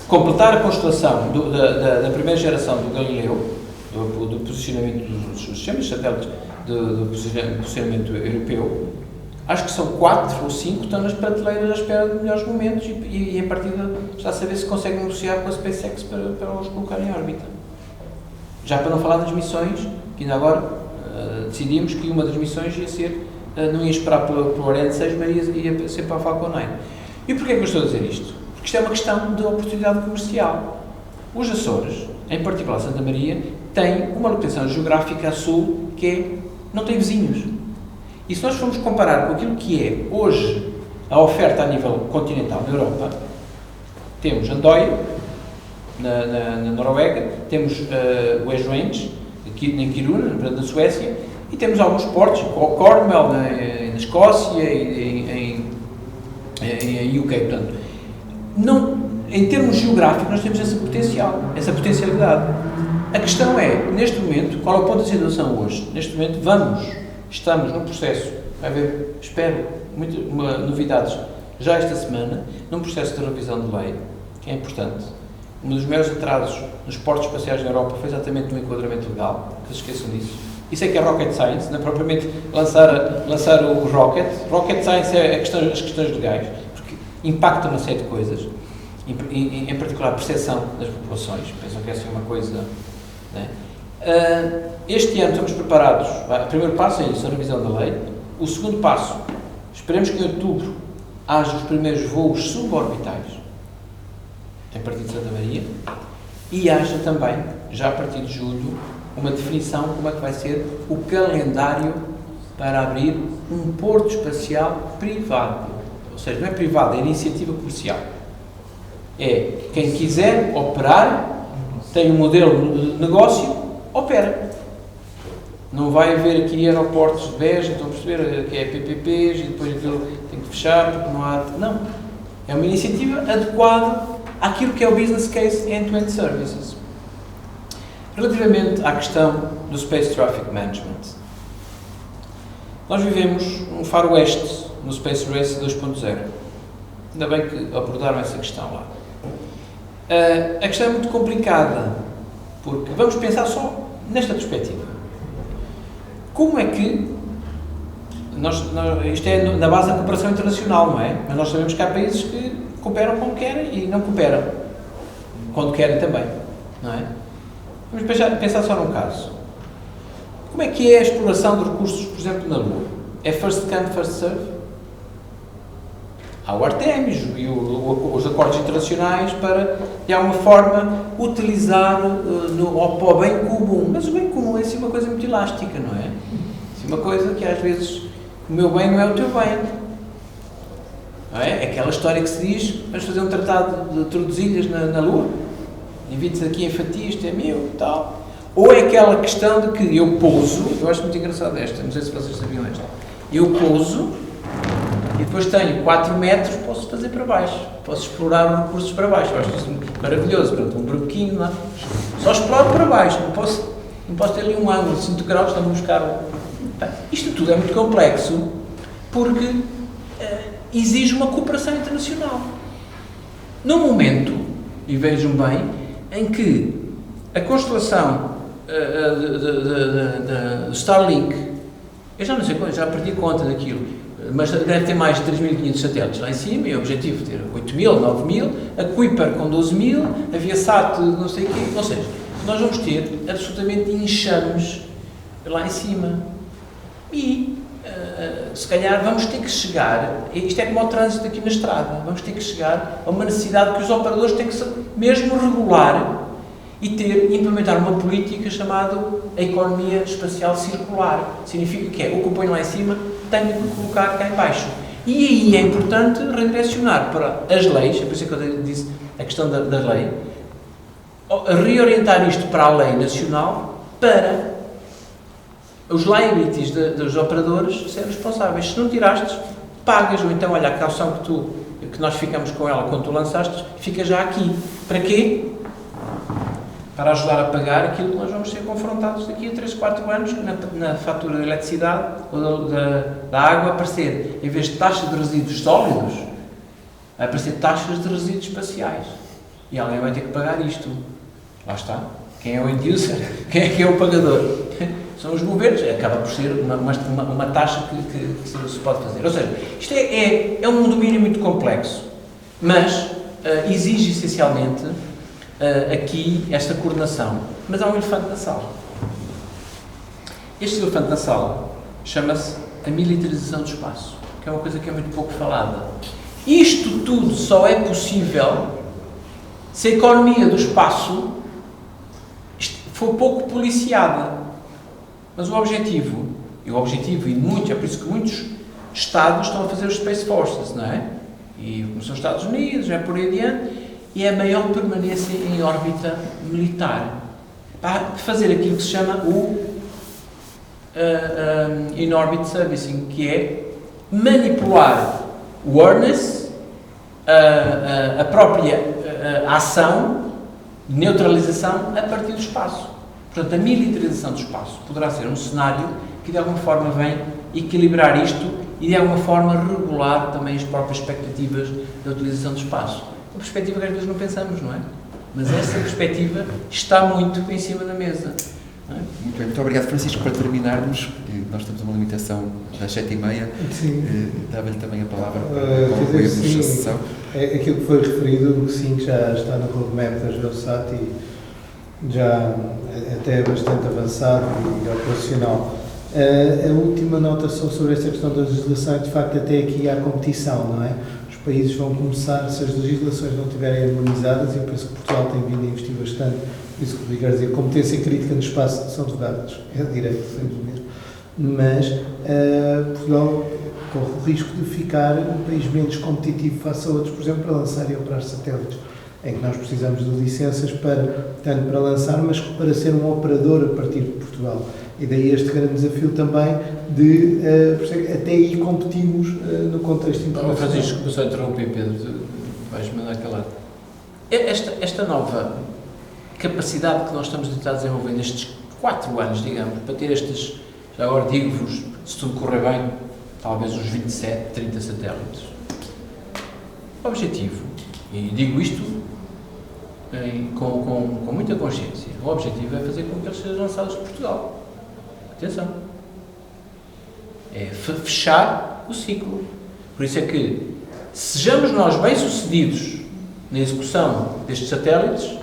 Speaker 4: completar a constelação da primeira geração do Galileu, do posicionamento dos sistemas de satélites do posicionamento europeu, acho que são 4 ou 5 que estão nas prateleiras à espera de melhores momentos e a partir já saber se consegue negociar com a SpaceX para os colocar em órbita. Já para não falar das missões, que ainda agora decidimos que uma das missões ia ser, não ia esperar pelo Ariane 6, mas ia ser para a Falcon 9. E porquê que eu estou a dizer isto? Porque isto é uma questão de oportunidade comercial. Os Açores, em particular Santa Maria, têm uma localização geográfica a sul que não tem vizinhos. E se nós formos comparar com aquilo que é hoje a oferta a nível continental na Europa, temos Andøya, na Noruega, temos o Esrange, em Kiruna, na Suécia, e temos alguns portos, Cornwall, na Escócia e em UK. Portanto, em termos geográficos, nós temos esse potencial, essa potencialidade. A questão é, neste momento, qual é o ponto da situação hoje? Neste momento, estamos num processo, vai haver, espero, novidades já esta semana, num processo de revisão de lei, que é importante. Um dos maiores atrasos nos portos espaciais na Europa foi exatamente no enquadramento legal, que se esqueçam disso. Isso é que é rocket science, não é propriamente lançar o rocket. Rocket science é as questões legais, porque impacta uma série de coisas, em particular a percepção das populações. Pensam que essa é uma coisa... Né? Este ano estamos preparados. O primeiro passo é isso, a revisão da lei. O segundo passo, esperemos que em outubro haja os primeiros voos suborbitais a partir de Santa Maria e haja também, já a partir de julho, uma definição como é que vai ser o calendário para abrir um porto espacial privado. Ou seja, não é privado, é iniciativa comercial. É quem quiser operar, tem um modelo de negócio, opera. Não vai haver aqui aeroportos de Beja, estão a perceber, que é PPPs e depois aquilo tem que fechar porque não há... Não. É uma iniciativa adequada àquilo que é o business case end-to-end services. Relativamente à questão do Space Traffic Management, nós vivemos um faroeste no Space Race 2.0. Ainda bem que abordaram essa questão lá. A questão é muito complicada, porque vamos pensar só nesta perspectiva. Como é que isto é na base da cooperação internacional, não é? Mas nós sabemos que há países que cooperam quando querem e não cooperam quando querem também, não é? Vamos pensar só num caso. Como é que é a exploração de recursos, por exemplo, na Lua? É first come, first serve? Há o Artemis e os acordos internacionais para, de alguma forma, utilizar para o bem comum. Mas o bem comum é assim uma coisa muito elástica, não é? Assim uma coisa que às vezes o meu bem não é o teu bem. Não é? Aquela história que se diz, vamos fazer um tratado de Tordesilhas na Lua, divide-se aqui em fatias, isto é meu e tal. Ou é aquela questão de que eu pouso, eu acho muito engraçado esta, não sei se vocês sabiam esta, eu pouso e depois tenho 4 metros, posso fazer para baixo, posso explorar os recursos para baixo, eu acho isso maravilhoso, pronto, um buraquinho lá, só exploro para baixo, não posso ter ali um ângulo de 5 graus, estão a buscar isto tudo é muito complexo, porque exige uma cooperação internacional. No momento, e vejam bem, em que a constelação de Starlink, eu já não sei quanto, já perdi a conta daquilo, mas deve ter mais de 3.500 satélites lá em cima, e o objetivo é ter 8.000, 9.000, a Kuiper com 12.000, a Viasat não sei o quê, ou seja, nós vamos ter absolutamente enxames lá em cima. E, se calhar, vamos ter que chegar, isto é como o trânsito aqui na estrada, vamos ter que chegar a uma necessidade que os operadores têm que mesmo regular e implementar uma política chamada a economia espacial circular. Significa que o que eu ponho lá em cima tenho que colocar cá em baixo. E aí é importante redirecionar para as leis, é por isso que eu disse a questão da lei, reorientar isto para a lei nacional para os liabilities dos operadores serem responsáveis. Se não tirastes, pagas, ou então, olha, a calção que nós ficamos com ela quando tu lançaste, fica já aqui. Para quê? Para ajudar a pagar aquilo que nós vamos ser confrontados daqui a 3, 4 anos, na fatura da eletricidade ou da água aparecer, em vez de taxa de resíduos sólidos, vai aparecer taxas de resíduos espaciais. E alguém vai ter que pagar isto. Lá está. Quem é o end user? Quem é que é o pagador? São os governos. Acaba por ser uma taxa que se pode fazer. Ou seja, isto é um domínio muito complexo, mas exige essencialmente aqui esta coordenação. Mas há um elefante na sala. Este elefante na sala chama-se a militarização do espaço, que é uma coisa que é muito pouco falada. Isto tudo só é possível se a economia do espaço for pouco policiada. Mas o objetivo e muitos, é por isso que muitos Estados estão a fazer os Space Forces, não é? E como são os Estados Unidos, é por aí adiante, e é a maior permanência em órbita militar. Para fazer aquilo que se chama o In-Orbit Servicing, que é manipular o awareness, a própria ação de neutralização a partir do espaço. Portanto, a militarização do espaço poderá ser um cenário que de alguma forma vem equilibrar isto e de alguma forma regular também as próprias expectativas da utilização do espaço. Uma perspectiva que às vezes não pensamos, não é? Mas essa perspectiva está muito em cima da mesa. Não é?
Speaker 1: Muito bem, muito obrigado, Francisco. Para terminarmos, nós temos uma limitação das 7h30, dava-lhe também a palavra para concluirmos a sessão.
Speaker 3: É aquilo que foi referido, sim, que já está no roadmap da Geosat e já até bastante avançado e operacional. A última nota só sobre esta questão da legislação é, de facto, até aqui há competição, não é? Os países vão começar, se as legislações não estiverem harmonizadas, e eu penso que Portugal tem vindo a investir bastante, por isso que o Ricardo dizia, competência crítica no espaço são advogados, é direito, sem dúvida. Mas Portugal corre o risco de ficar um país menos competitivo face a outros, por exemplo, para lançar e operar satélites, em que nós precisamos de licenças tanto para lançar, mas para ser um operador a partir de Portugal. E daí este grande desafio também de até aí competimos no contexto internacional.
Speaker 4: Francisco, desculpa só interromper, Pedro, vais-me mandar calar. Esta nova capacidade que nós estamos a tentar desenvolver nestes 4 anos, digamos, para ter estes, já agora digo-vos, se tudo correr bem, talvez uns 27, 30 satélites. O objetivo, e digo isto com muita consciência, o objetivo é fazer com que eles sejam lançados de Portugal. Atenção. É fechar o ciclo. Por isso é que sejamos nós bem-sucedidos na execução destes satélites,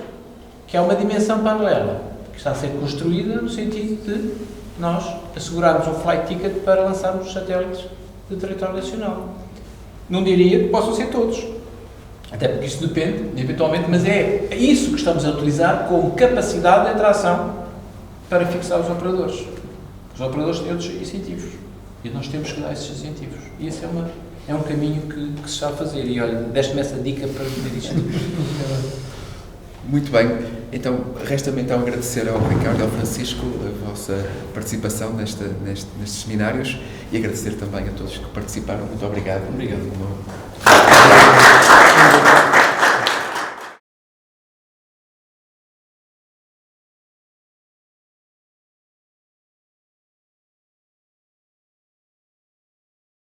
Speaker 4: que é uma dimensão paralela, que está a ser construída no sentido de nós assegurarmos um flight ticket para lançarmos os satélites do território nacional. Não diria que possam ser todos, até porque isso depende, eventualmente, mas é isso que estamos a utilizar como capacidade de atração para fixar os operadores. Os operadores têm outros incentivos e nós temos que dar esses incentivos. E esse é um caminho que se está a fazer. E olha, deste-me essa dica para fazer isto.
Speaker 1: Muito bem. Então, resta-me então agradecer ao Ricardo e ao Francisco a vossa participação nestes seminários e agradecer também a todos que participaram. Muito obrigado.
Speaker 4: Obrigado.